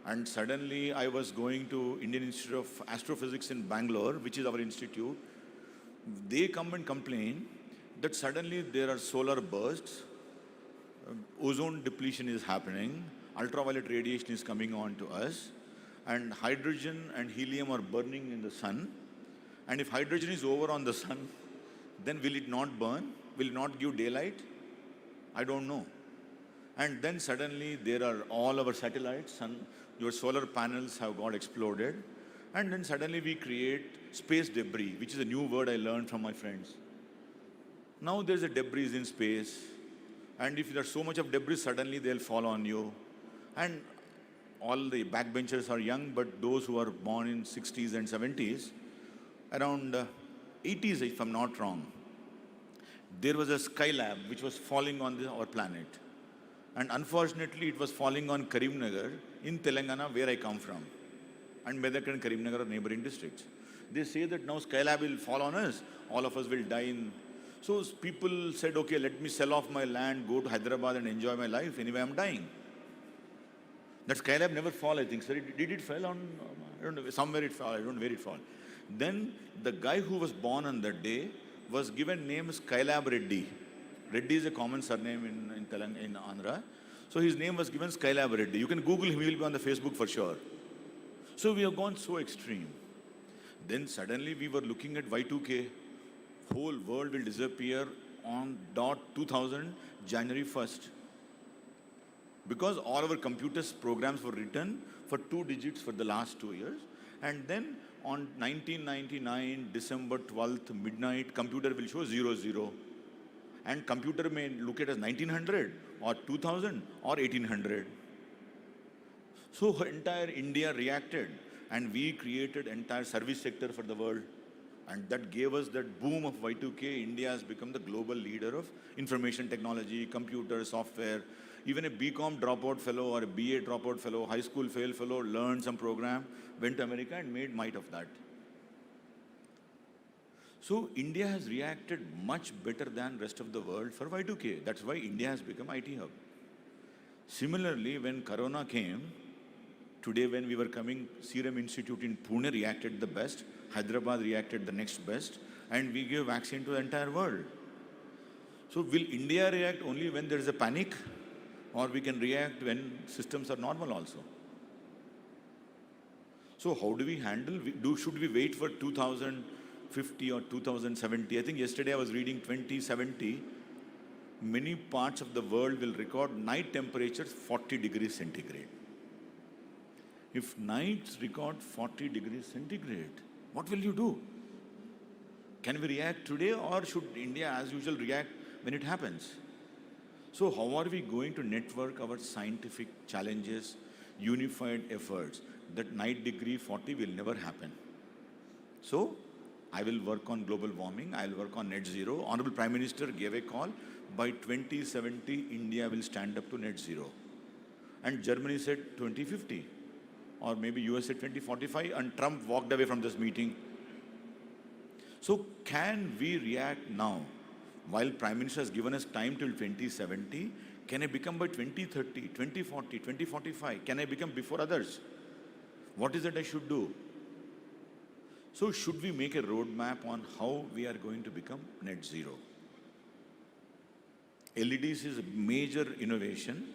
and suddenly I was going to Indian Institute of Astrophysics in Bangalore, which is our institute. They come and complain that suddenly there are solar bursts, ozone depletion is happening, ultraviolet radiation is coming on to us, and hydrogen and helium are burning in the sun. And if hydrogen is over on the sun, then will it not burn? Will it not give daylight? I don't know. And then suddenly there are all our satellites, your solar panels have got exploded. And then suddenly we create space debris, which is a new word I learned from my friends. Now there's a debris in space. And if there's so much of debris, suddenly they'll fall on you. And all the backbenchers are young, but those who are born in 60s and 70s, around 80s if I'm not wrong, there was a Skylab which was falling on our planet. And unfortunately, it was falling on Karimnagar in Telangana, where I come from. And Medak and Karimnagar are neighboring districts. They say that now Skylab will fall on us, all of us will die in. So people said, okay, let me sell off my land, go to Hyderabad and enjoy my life, anyway I'm dying. That Skylab never fall, I think, sir. Did it fall on, I don't know, somewhere it fell, I don't know where it fell. Then the guy who was born on that day was given name Skylab Reddy. Reddy is a common surname in Andhra. So his name was given Skylab Reddy. You can Google him, he will be on the Facebook for sure. So we have gone so extreme. Then suddenly we were looking at Y2K. Whole world will disappear on .2000, January 1st. Because all our computers programs were written for 2 digits for the last 2 years. And then on 1999, December 12th, midnight, computer will show 00. And computer may look at as 1900 or 2000 or 1800. So entire India reacted and we created entire service sector for the world. And that gave us that boom of Y2K. India has become the global leader of information technology, computer, software. Even a BCom dropout fellow or a BA dropout fellow, high school fail fellow, learned some program, went to America and made might of that. So India has reacted much better than rest of the world for Y2K. That's why India has become IT hub. Similarly, when Corona came, today when we were coming, Serum Institute in Pune reacted the best, Hyderabad reacted the next best, and we gave vaccine to the entire world. So will India react only when there is a panic, or we can react when systems are normal also? So how do we handle? Should we wait for 2050 or 2070? I think yesterday I was reading 2070, many parts of the world will record night temperatures 40 degrees centigrade. If nights record 40 degrees centigrade, what will you do? Can we react today, or should India as usual react when it happens? So how are we going to network our scientific challenges, unified efforts, that night degree 40 will never happen? So I will work on global warming, I will work on net zero. Honorable Prime Minister gave a call, by 2070, India will stand up to net zero. And Germany said 2050, or maybe US said 2045, and Trump walked away from this meeting. So can we react now? While Prime Minister has given us time till 2070, can I become by 2030, 2040, 2045? Can I become before others? What is it I should do? So should we make a roadmap on how we are going to become net zero? LEDs is a major innovation.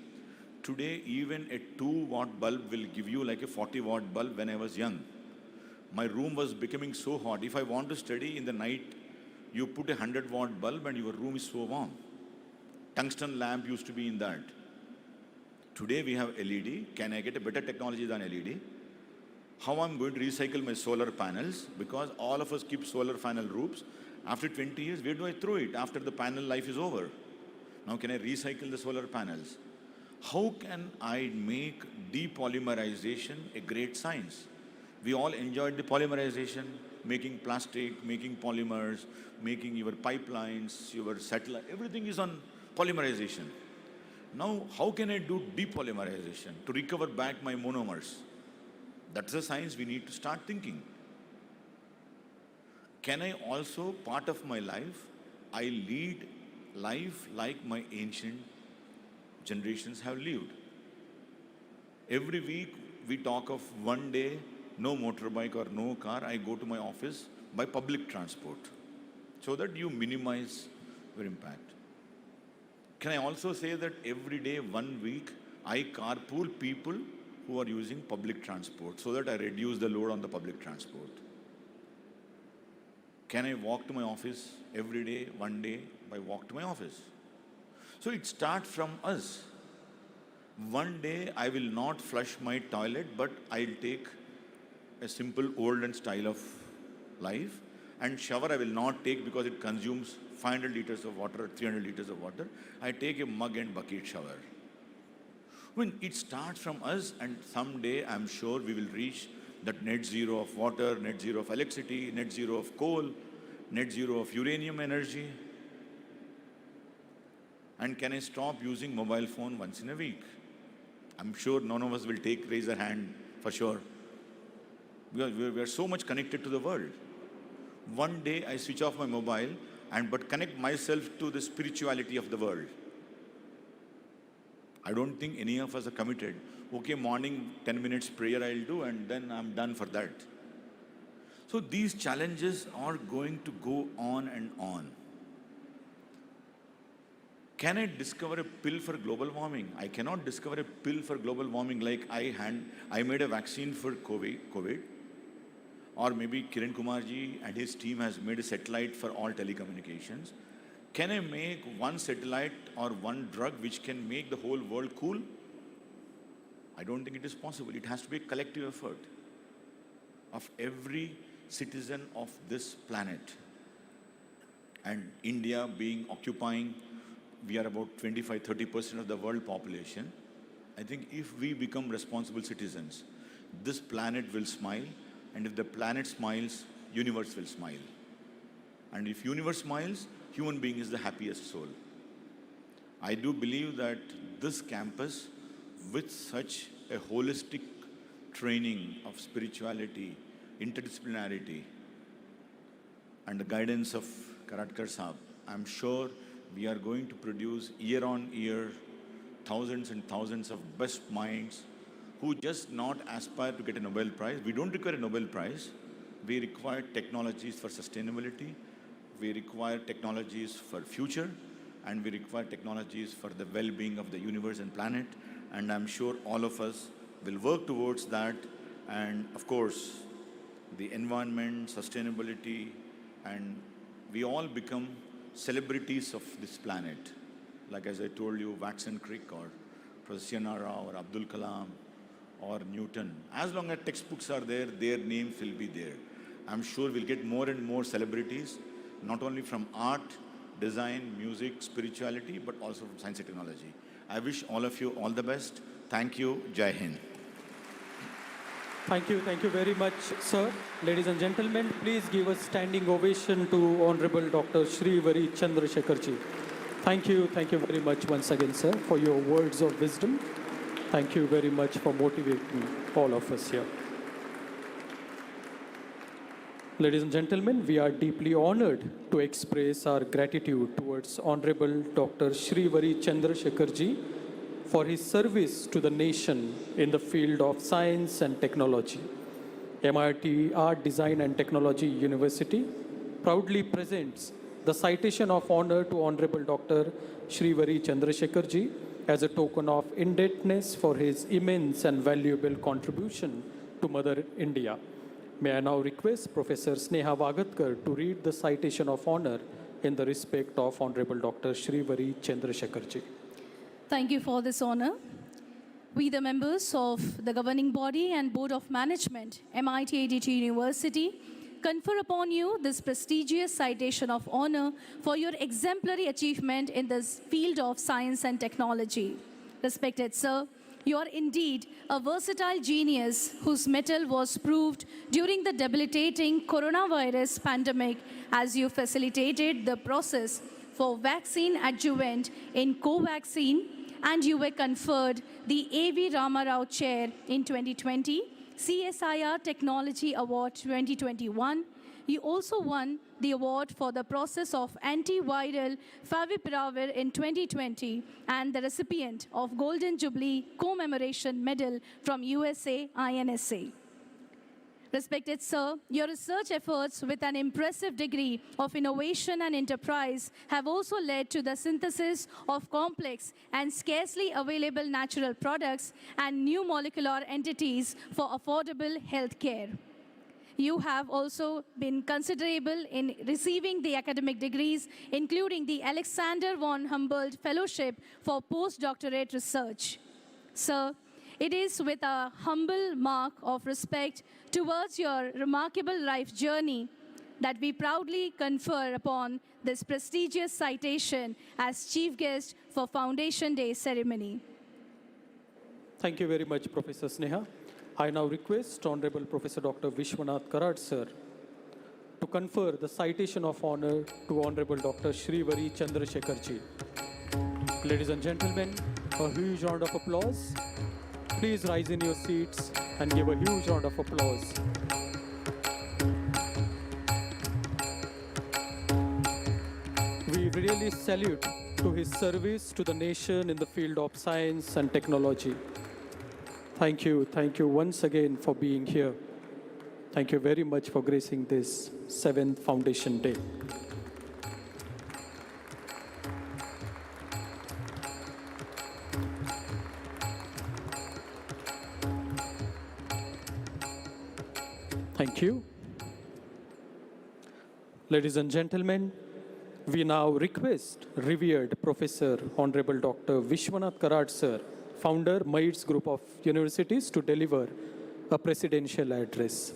Today, even a 2-watt bulb will give you like a 40-watt bulb when I was young. My room was becoming so hot. If I want to study in the night, you put a 100-watt bulb and your room is so warm. Tungsten lamp used to be in that. Today we have LED. Can I get a better technology than LED? How I'm going to recycle my solar panels? Because all of us keep solar panel roofs. After 20 years, where do I throw it after the panel life is over? Now can I recycle the solar panels? How can I make depolymerization a great science? We all enjoyed the polymerization, making plastic, making polymers, making your pipelines, your satellite, everything is on polymerization. Now, how can I do depolymerization to recover back my monomers? That's a science we need to start thinking. Can I also, part of my life, I lead life like my ancient generations have lived. Every week we talk of one day, no motorbike or no car, I go to my office by public transport so that you minimize your impact. Can I also say that every day, 1 week, I carpool people who are using public transport so that I reduce the load on the public transport? Can I walk to my office every day, 1 day, by walk to my office? So it starts from us. One day I will not flush my toilet, but I'll take a simple olden style of life, and shower I will not take because it consumes 500 liters of water or 300 liters of water. I take a mug and bucket shower. When it starts from us, and someday I'm sure we will reach that net zero of water, net zero of electricity, net zero of coal, net zero of uranium energy. And can I stop using mobile phone once in a week? I'm sure none of us will raise their hand for sure. Because we are so much connected to the world. One day I switch off my mobile but connect myself to the spirituality of the world. I don't think any of us are committed. Okay, morning 10 minutes prayer I'll do and then I'm done for that. So these challenges are going to go on and on. Can I discover a pill for global warming? I cannot discover a pill for global warming like I made a vaccine for COVID. Or maybe Kiran Kumar ji and his team has made a satellite for all telecommunications. Can I make one satellite or one drug which can make the whole world cool? I don't think it is possible. It has to be a collective effort of every citizen of this planet. And India occupying, we are about 25-30% of the world population. I think if we become responsible citizens, this planet will smile. And if the planet smiles, universe will smile. And if universe smiles, human being is the happiest soul. I do believe that this campus, with such a holistic training of spirituality, interdisciplinarity, and the guidance of Karatkar Saab, I'm sure we are going to produce year on year thousands and thousands of best minds who just not aspire to get a Nobel Prize. We don't require a Nobel Prize. We require technologies for sustainability. We require technologies for future. And we require technologies for the well-being of the universe and planet. And I'm sure all of us will work towards that. And of course, the environment, sustainability, and we all become celebrities of this planet. like as I told you, Watson Crick or Professor C.N.R. Rao or Abdul Kalam or Newton. As long as textbooks are there, their names will be there. I'm sure we'll get more and more celebrities, not only from art, design, music, spirituality, but also from science and technology. I wish all of you all the best. Thank you. Jai Hind. Thank you very much, sir. Ladies and gentlemen, please give a standing ovation to Honorable Dr. Srivari Chandrasekhar ji. Thank you very much once again, sir, for your words of wisdom. Thank you very much for motivating all of us here. Ladies and gentlemen, we are deeply honored to express our gratitude towards Honorable Dr. Srivari Chandrasekhar ji for his service to the nation in the field of science and technology. MIT Art, Design and Technology University proudly presents the citation of honor to Honorable Dr. Srivari Chandrasekhar ji as a token of indebtedness for his immense and valuable contribution to Mother India. May I now request Professor Sneha Vagatkar to read the citation of honor in the respect of Honorable Dr. Srivari Chandrasekhar ji. Thank you for this honor. We, the members of the governing body and board of management, MIT-ADT University, confer upon you this prestigious citation of honor for your exemplary achievement in this field of science and technology. Respected sir, you are indeed a versatile genius whose mettle was proved during the debilitating coronavirus pandemic as you facilitated the process for vaccine adjuvant in Covaxin, and you were conferred the A.V. Ramarao Chair in 2020, CSIR Technology Award 2021. You also won the award for the process of antiviral favipiravir in 2020 and the recipient of Golden Jubilee Commemoration Medal from USA INSA. Respected sir, your research efforts with an impressive degree of innovation and enterprise have also led to the synthesis of complex and scarcely available natural products and new molecular entities for affordable health care. You have also been considerable in receiving the academic degrees, including the Alexander von Humboldt Fellowship for Postdoctorate Research. Sir, it is with a humble mark of respect towards your remarkable life journey that we proudly confer upon this prestigious citation as chief guest for Foundation Day ceremony. Thank you very much, Professor Sneha. I now request Honorable Professor Dr. Vishwanath Karad, sir, to confer the citation of honor to Honorable Dr. Srivari Chandrasekhar ji. Ladies and gentlemen, a huge round of applause. Please rise in your seats and give a huge round of applause. We really salute to his service to the nation in the field of science and technology. Thank you once again for being here. Thank you very much for gracing this 7th Foundation Day. Thank you. Ladies and gentlemen, we now request revered Professor Honorable Dr. Vishwanath Karad, sir, founder, MIT's Group of Universities, to deliver a presidential address.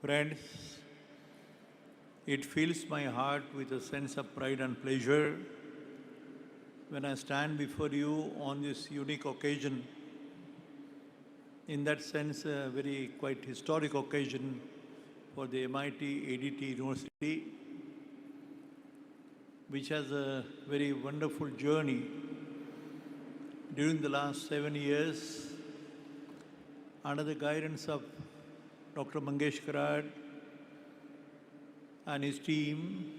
Friends, it fills my heart with a sense of pride and pleasure when I stand before you on this unique occasion. In that sense, a very quite historic occasion for the MIT-ADT University, which has a very wonderful journey during the last 7 years under the guidance of Dr. Mangesh Karad and his team.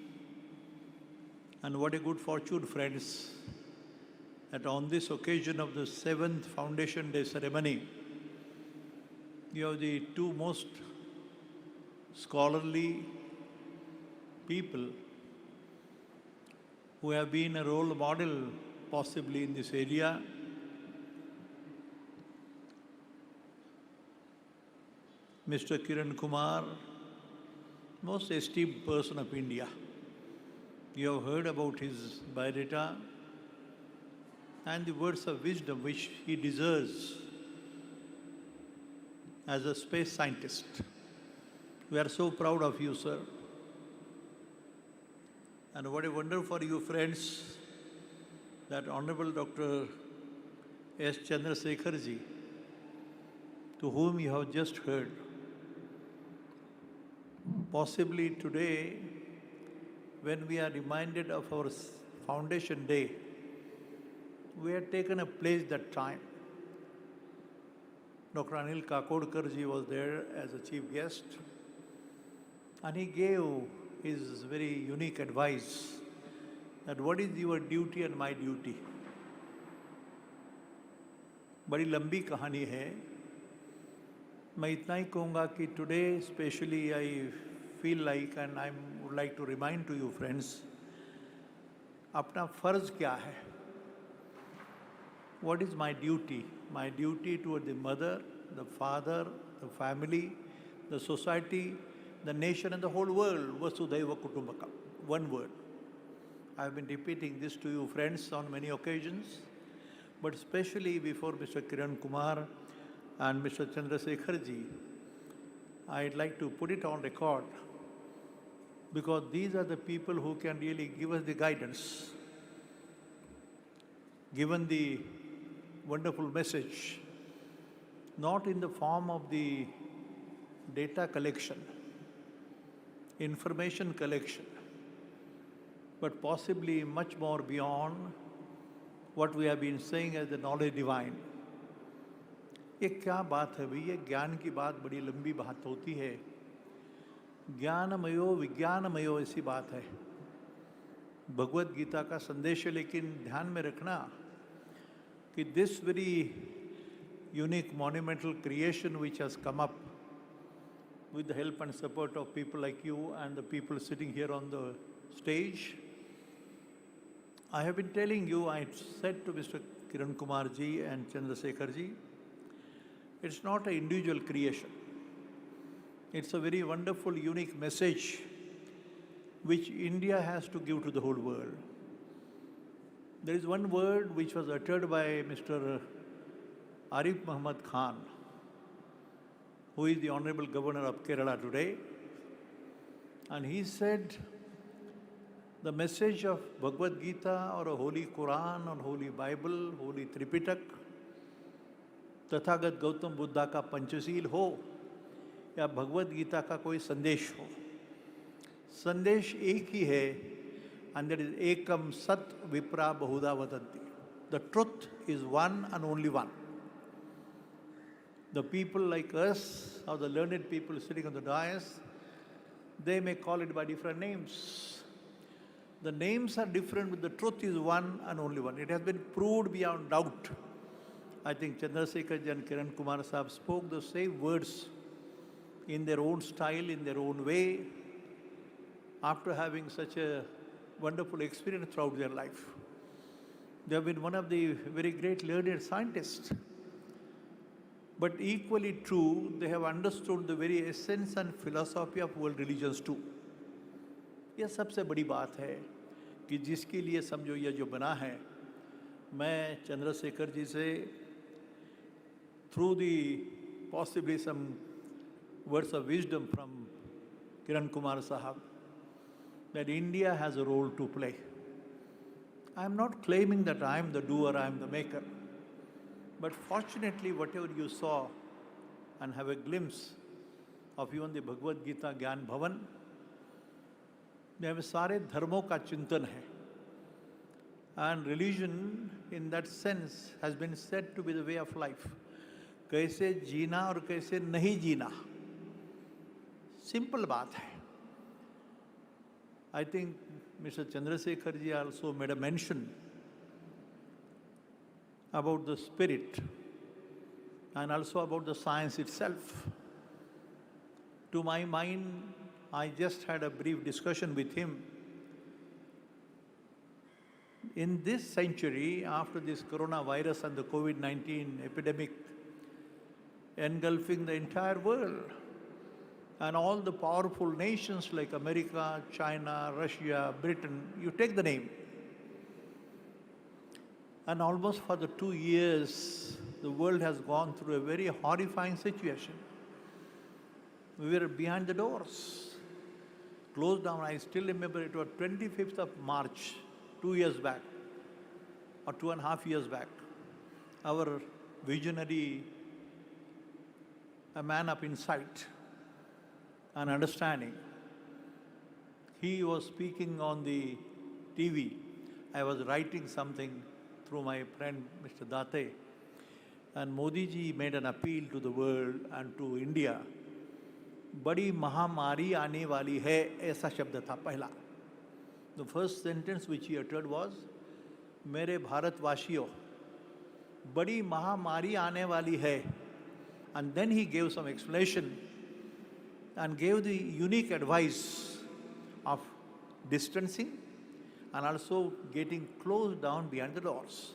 And what a good fortune, friends, that on this occasion of the 7th Foundation Day ceremony, you have the two most scholarly people who have been a role model possibly in this area. Mr. Kiran Kumar, most esteemed person of India. You have heard about his biodata and the words of wisdom which he deserves as a space scientist. We are so proud of you, sir. And what a wonder for you, friends, that Honorable Dr. S. Chandrasekhar ji, to whom you have just heard. Possibly today, when we are reminded of our Foundation Day, we had taken a place that time. Dr. Anil Kakodkar ji was there as a chief guest, and he gave his very unique advice that what is your duty and my duty. बड़ी लंबी कहानी है. मैं इतना ही कहूँगा कि today especially I feel like and I would like to remind to you friends, अपना फर्ज क्या है? What is my duty? My duty toward the mother, the father, the family, the society, the nation and the whole world. Vasudhaiva Kutumbakam. One word. I have been repeating this to you friends on many occasions, but especially before Mr. Kiran Kumar and Mr. Chandrasekhar ji, I'd like to put it on record because these are the people who can really give us the guidance. Given the wonderful message, not in the form of the data collection, information collection, but possibly much more beyond what we have been saying as the knowledge divine. ये क्या बात है भाई? ये ज्ञान की बात बड़ी लंबी बात होती है. ज्ञानमयो विज्ञानमयो ऐसी बात है. भगवत गीता का संदेश है, लेकिन ध्यान में रखना कि this very unique monumental creation which has come up with the help and support of people like you and the people sitting here on the stage, I have been telling you, I said to Mr. Kiran Kumar ji and Chandrasekhar ji, it's not an individual creation. It's a very wonderful, unique message which India has to give to the whole world. There is one word which was uttered by Mr. Arif Muhammad Khan, who is the Honorable Governor of Kerala today, and he said, the message of Bhagavad Gita or a Holy Quran or Holy Bible, Holy Tripitak, Tathagata Gautam Buddha का पंचशील हो या भगवद गीता का कोई संदेश हो, संदेश एक ही है, and that is ekam sat vipra bahuda vadanti. The truth is one and only one. The people like us, or the learned people sitting on the dais, they may call it by different names. The names are different, but the truth is one and only one. It has been proved beyond doubt. I think Chandrasekhar ji and Kiran Kumar Sahab spoke the same words in their own style, in their own way, after having such a wonderful experience throughout their life. They have been one of the very great learned scientists. But equally true, they have understood the very essence and philosophy of world religions too. यह सबसे बड़ी बात है कि जिसके लिए समझो यह जो बना है, मैं चंद्रशेखर जी से through the possibly some words of wisdom from Kiran Kumar Sahab, that India has a role to play. I am not claiming that I am the doer, I am the maker. But fortunately, whatever you saw and have a glimpse of even the Bhagavad Gita Gyan Bhavan, में सारे धर्मों का चिंतन है. And religion in that sense has been said to be the way of life. कैसे जीना और कैसे नहीं जीना, simple बात है. I think Mr. Chandrasekhar ji also made a mention about the spirit and also about the science itself. To my mind, I just had a brief discussion with him. In this century, after this coronavirus and the COVID-19 epidemic engulfing the entire world, and all the powerful nations like America, China, Russia, Britain, you take the name. And almost for the 2 years, the world has gone through a very horrifying situation. We were behind the doors, closed down. I still remember it was 25th of March, 2 years back, or 2.5 years back. Our visionary, a man of insight and understanding, he was speaking on the TV. I was writing something through my friend Mr. Date, and Modi ji made an appeal to the world and to India. बड़ी महामारी आने वाली है, ऐसा शब्द था पहला. The first sentence which he uttered was, मेरे भारतवासियों, बड़ी महामारी आने वाली है. And then he gave some explanation and gave the unique advice of distancing and also getting closed down behind the doors.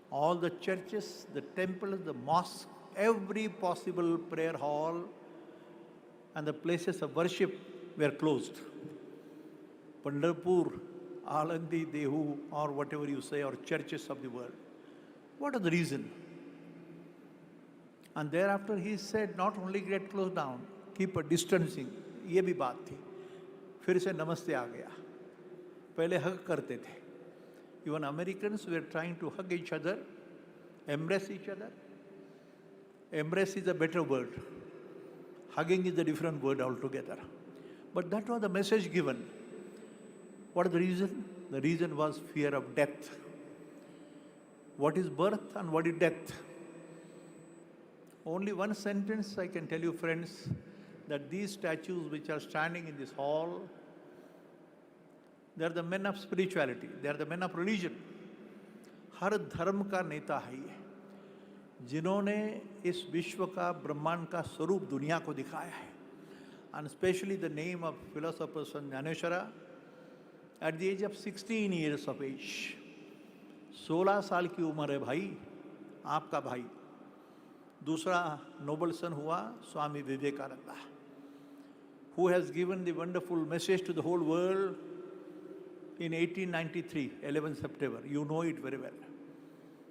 All the churches, the temples, the mosques, every possible prayer hall and the places of worship were closed. Pandharpur, Alandi, Dehu, or whatever you say, or churches of the world. What is the reason? And thereafter he said, not only get closed down, keep a distancing. ये भी बात थी. फिर से नमस्ते आ गया. पहले hug करते थे. Even Americans were trying to hug each other, embrace each other. Embrace is a better word. Hugging is a different word altogether. But that was the message given. What is the reason? The reason was fear of death. What is birth and what is death? Only one sentence I can tell you, friends, that these statues which are standing in this hall, they are the men of spirituality, they are the men of religion. हर धर्म का नेता है ये, जिन्होंने इस विश्व का ब्रह्मांड का स्वरूप दुनिया को दिखाया है. And especially the name of philosopher Chandrasekhar, at the age of 16 years of age, 16 साल की उम्र है भाई, आपका भाई. दूसरा नोबल सन हुआ Swami Vivekananda, who has given the wonderful message to the whole world in 1893, 11 September. You know it very well.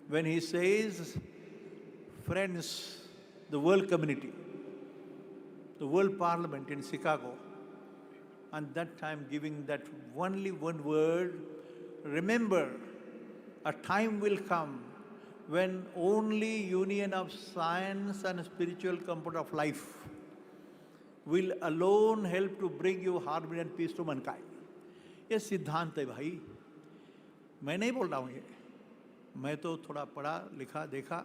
When he says, friends, the world community, the world parliament in Chicago, and that time giving that only one word, remember, a time will come when only union of science and spiritual comfort of life will alone help to bring you harmony and peace to mankind. ये सिद्धांत है भाई. मैं नहीं बोल रहा हूँ ये, मैं तो थोड़ा पढ़ा लिखा देखा,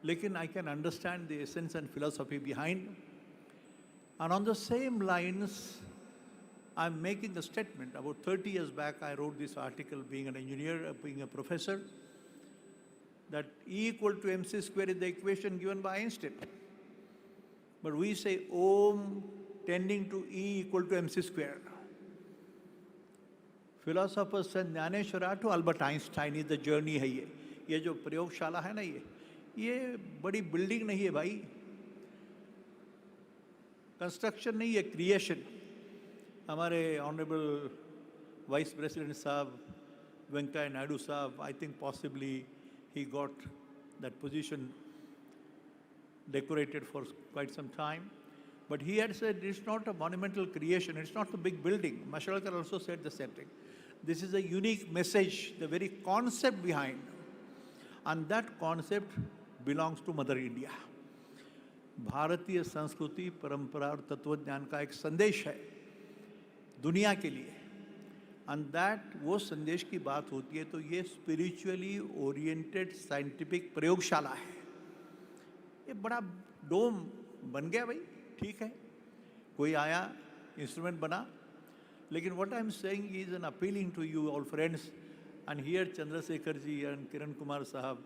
लेकिन I can understand the essence and philosophy behind. And on the same lines, I'm making a statement. About 30 years back, I wrote this article, being an engineer, being a professor, that E equal to mc square is the equation given by Einstein. But we say Om tending to E equal to mc square. Philosopher said Chandrasekhar to Albert Einstein is the journey है ये. ये जो प्रयोगशाला है ना ये बड़ी building नहीं है भाई. कंस्ट्रक्शन नहीं है, क्रिएशन. हमारे ऑनरेबल वाइस प्रेसिडेंट साहब वेंकैया नायडू साहब, I think possibly he got that position decorated for quite some time. But he had said it's not a monumental creation, it's not a big building. Mashalkar also said the same thing. This is a unique message, the very concept behind. And that concept belongs to Mother India. भारतीय संस्कृति, परंपरा और तत्वज्ञान का एक संदेश है दुनिया के लिए. And that वो संदेश की बात होती है तो ये spiritually oriented scientific प्रयोगशाला है. ये बड़ा डोम बन गया भाई, ठीक है, कोई आया इंस्ट्रूमेंट बना. लेकिन what I'm saying is an appealing to you all friends, and here Chandrasekhar ji and Kiran Kumar sahab,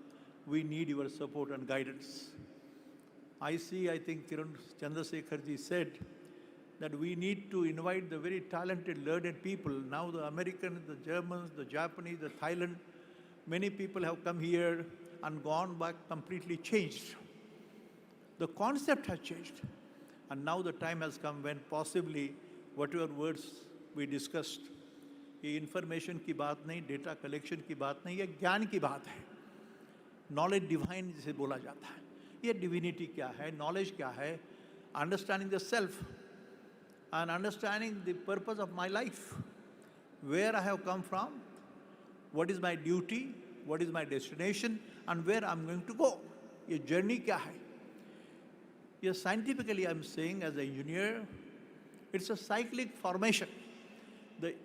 we need your support and guidance. I think Chandrasekhar ji said that we need to invite the very talented, learned people. Now the Americans, the Germans, the Japanese, the Thailand, many people have come here and gone back completely changed. The concept has changed. And now the time has come when possibly whatever words we discussed, ये information की बात नहीं, data collection की बात नहीं, ये ज्ञान की बात है. Knowledge divine जिसे बोला जाता है. ये divinity क्या है, knowledge क्या है, understanding the self and understanding the purpose of my life, where I have come from, what is my duty, what is my destination, and where I'm going to go. ये journey क्या है? Yes, scientifically I'm saying as an engineer, it's a cyclic formation.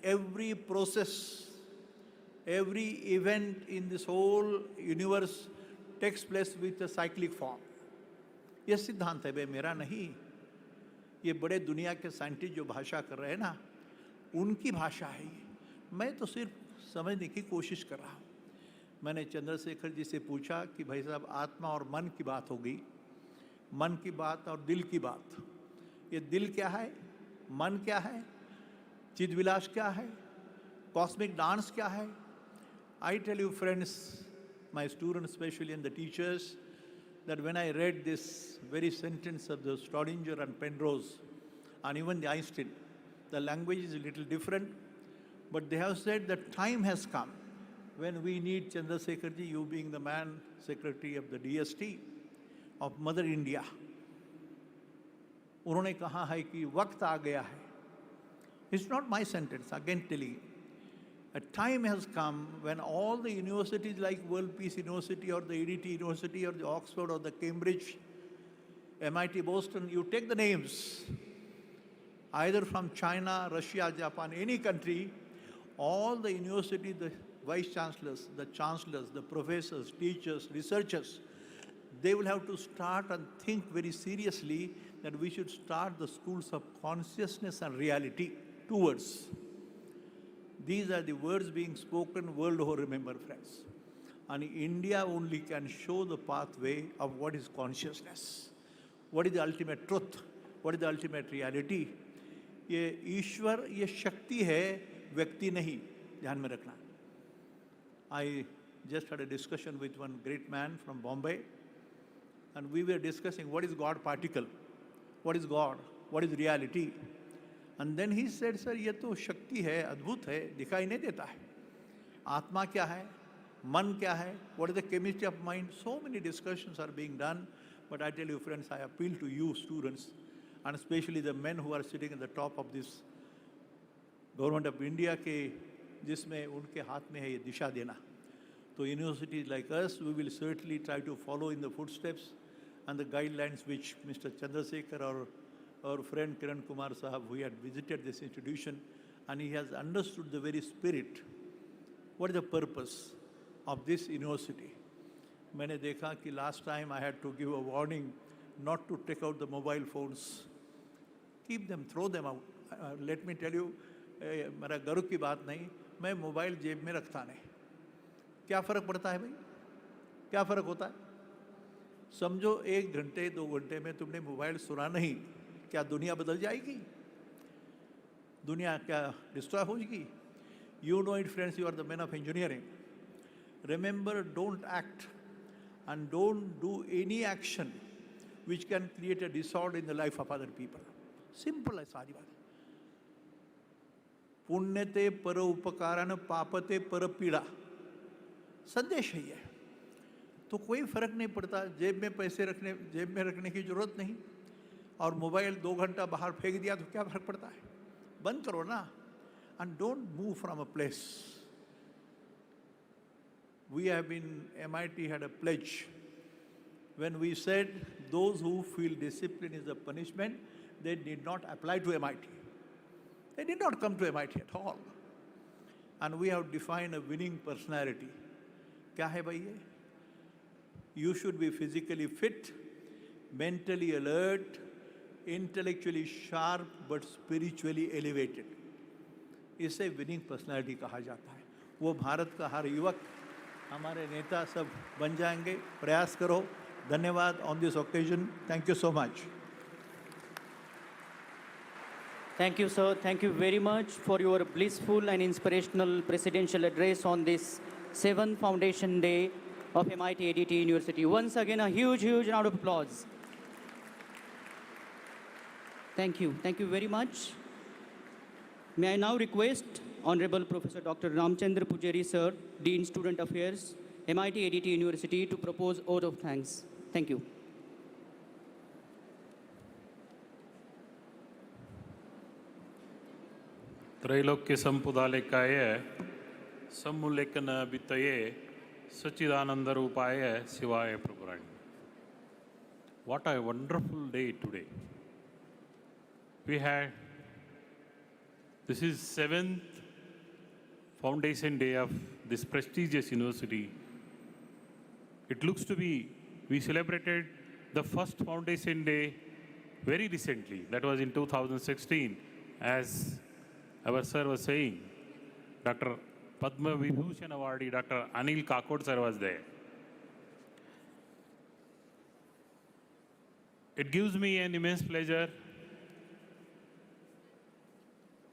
Every process, every event in this whole universe takes place with a cyclic form. ये सिद्धांत है, मेरा नहीं. ये बड़े दुनिया के साइंटिस्ट जो भाषा कर रहे हैं ना, उनकी भाषा है ये. मैं तो सिर्फ समझने की कोशिश कर रहा हूँ. मैंने चंद्रशेखर जी से पूछा कि भाई साहब आत्मा और मन की बात हो गई, मन की बात और दिल की बात. ये दिल क्या है, मन क्या है, चिदविलास क्या है, कॉस्मिक डांस क्या है? I tell you friends, my students especially and the teachers, that when I read this very sentence of the Schrodinger and Penrose and even the Einstein, the language is a little different, but they have said that time has come when we need Chandrasekhar ji, you being the man secretary of the DST of Mother India. उन्होंने कहा है कि वक्त आ गया है. It's not my sentence, again telling you. A time has come when all the universities like World Peace University or the ADT University or the Oxford or the Cambridge, MIT, Boston, you take the names, either from China, Russia, Japan, any country, all the universities, the vice chancellors, the professors, teachers, researchers, they will have to start and think very seriously that we should start the schools of consciousness and reality. 2 words. These are the words being spoken world over, remember friends. And India only can show the pathway of what is consciousness, what is the ultimate truth, what is the ultimate reality. ये ईश्वर, ये शक्ति है, व्यक्ति नहीं, ध्यान में रखना. I just had a discussion with one great man from Bombay, and we were discussing what is God particle, what is God, what is reality. And then he said, sir, ये तो शक्ति है, अद्भुत है, दिखाई नहीं देता है. आत्मा क्या है, मन क्या है, what is the chemistry of mind? So many discussions are being done, but I tell you friends, I appeal to you students, and especially the men who are sitting at the top of this government of India के जिसमें उनके हाथ में है ये दिशा देना. So universities like us, we will certainly try to follow in the footsteps and the guidelines which Mr. Chandrasekhar or our friend Kiran Kumar Sahab, who had visited this institution, and he has understood the very spirit. What is the purpose of this university? मैंने देखा कि last time I had to give a warning not to take out the mobile phones. Keep them, throw them out. Let me tell you, मेरा गर्व की बात नहीं, मैं mobile जेब में रखता नहीं. क्या फ़र्क पड़ता है भाई? क्या फ़र्क होता है? समझो 1 घंटे 2 घंटे में तुमने मोबाइल सुना नहीं, क्या दुनिया बदल जाएगी? दुनिया क्या डिस्ट्रॉय हो जाएगी? You know it, friends, you are the men of engineering. Remember, don't act and don't do any action which can create a disorder in the life of other people. Simple है सारी बात. पुण्यते पर उपकारन पापते पर पीड़ा, संदेश है ये. तो कोई फर्क नहीं पड़ता, जेब में रखने की जरूरत नहीं, और मोबाइल 2 घंटा बाहर फेंक दिया तो क्या फर्क पड़ता है? बंद करो ना. And don't move from a place. We have been, MIT had a pledge when we said those who feel discipline is a punishment, they did not apply to MIT. They did not come to MIT at all. And we have defined a winning personality. क्या है भाई ये? You should be physically fit, mentally alert, intellectually sharp, but spiritually elevated. इसे winning personality कहा जाता है. वो भारत का हर युवक, हमारे नेता सब बन जाएंगे. प्रयास करो. धन्यवाद on this occasion. Thank you so much. Thank you, sir. Thank you very much for your blissful and inspirational presidential address on this 7th Foundation Day of MIT-ADT University. Once again, a huge, huge round of applause. Thank you. Thank you very much. May I now request Honorable Professor Dr. Ramchandra Pujari, sir, Dean Student Affairs, MIT-ADT University, to propose oath of thanks. Thank you. त्रैलोक्य संपुदालिकाय सम्मुलेखन वित्तये सच्चिदानंद रूपाय शिवाय प्रभुराय. What a wonderful day today. This is 7th foundation day of this prestigious university. It looks to be, we celebrated the first foundation day very recently. That was in 2016, as our sir was saying. Dr. Padma Vibhushan awardee Dr. Anil Kakod sir was there. It gives me an immense pleasure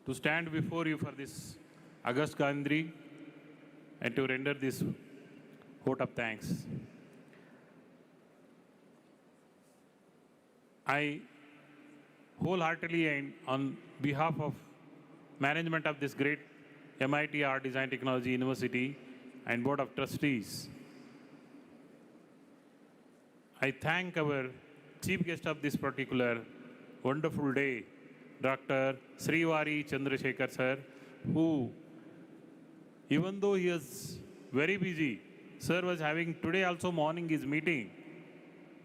to stand before you for this August Gandhi and to render this vote of thanks. I wholeheartedly and on behalf of management of this great MIT Art Design Technology University and Board of Trustees, I thank our chief guest of this particular wonderful day, Dr. Srivari Chandrasekhar sir, who, even though he is very busy, sir was having today also morning his meeting.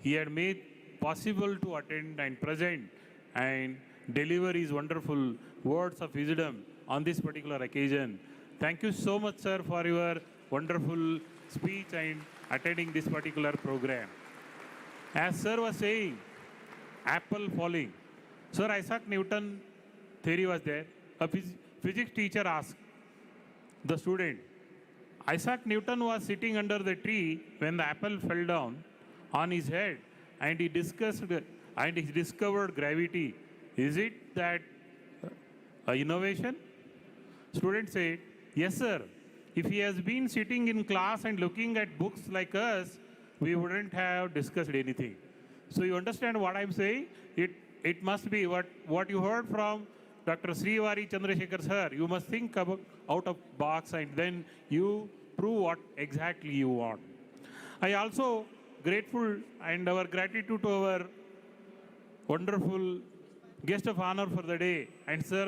He had made possible to attend and present and deliver his wonderful words of wisdom on this particular occasion. Thank you so much, sir, for your wonderful speech and attending this particular program. As sir was saying, apple falling. Sir Isaac Newton theory was there. A physics teacher asked the student, Isaac Newton was sitting under the tree when the apple fell down on his head and he discovered gravity. Is it that innovation? Student said, yes, sir. If he has been sitting in class and looking at books like us, we wouldn't have discussed anything. So you understand what I'm saying? It must be what you heard from Dr. Srivari Chandrasekhar sir. You must think about out of box and then you prove what exactly you want. I also grateful and our gratitude to our wonderful guest of honor for the day, and sir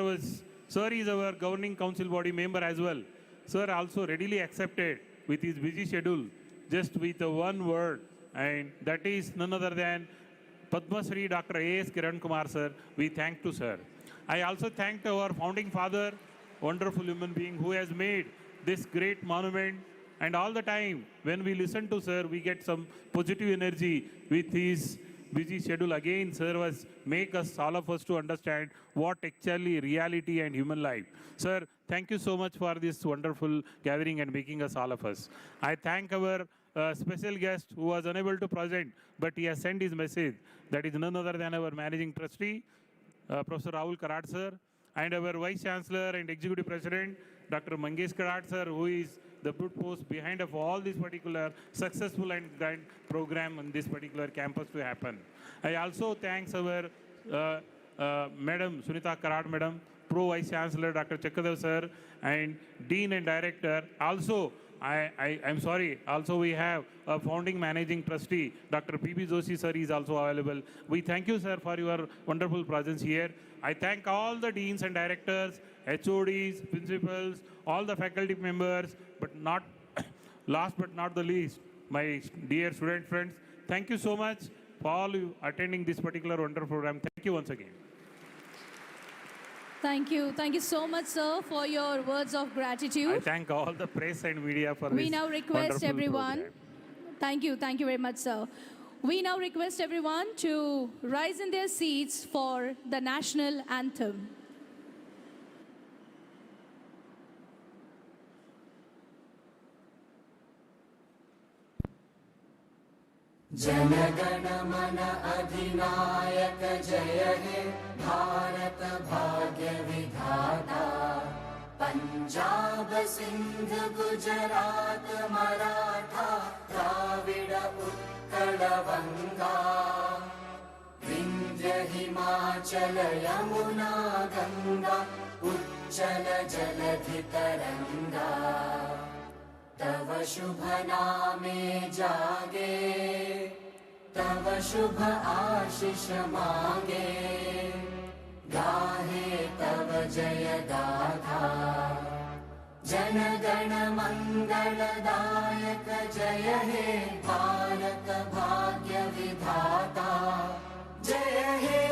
is our governing council body member as well. Sir also readily accepted with his busy schedule just with one word, and that is none other than Padma Shri Dr. A.S. Kiran Kumar sir. We thank to sir. I also thank our founding father, wonderful human being who has made this great monument, and all the time when we listen to sir, we get some positive energy with his busy schedule. Again, sir was make us, all of us, to understand what actually reality and human life. Sir, thank you so much for this wonderful gathering and making us all of us. I thank our special guest who was unable to present, but he has sent his message. That is none other than our managing trustee, Professor Rahul Karat sir, and our Vice Chancellor and Executive President, Dr. Mangesh Karat sir, who is the brute force behind of all this particular successful and grand program on this particular campus to happen. I also thank our Madam Sunita Karat Madam, Pro Vice Chancellor Dr. Chakkadev sir, and Dean and Director. Also, I'm sorry, also we have a founding managing trustee, Dr. P.B. Joshi sir is also available. We thank you, sir, for your wonderful presence here. I thank all the deans and directors, HODs, principals, all the faculty members, but not last but not the least, my dear student friends. Thank you so much for all you attending this particular wonderful program. Thank you once again. Thank you. Thank you so much, sir, for your words of gratitude. I thank all the press and media for this. We now request everyone. Program. Thank you. Thank you very much, sir. We now request everyone to rise in their seats for the national anthem. जनगण मन अधिनायक जय हे भारत भाग्य विधाता, पंजाब सिंध गुजरात मराठा, द्राविड उत्कल बंगा, विंध्य हिमाचल यमुना गंगा, उच्चल जलधि तरंगा। तव शुभ नामे जागे, तव शुभ आशीष मांगे, गाहे तव जय गाथा। जन गण मंगलदायक जय हे भारत भाग्य विधाता, जय हे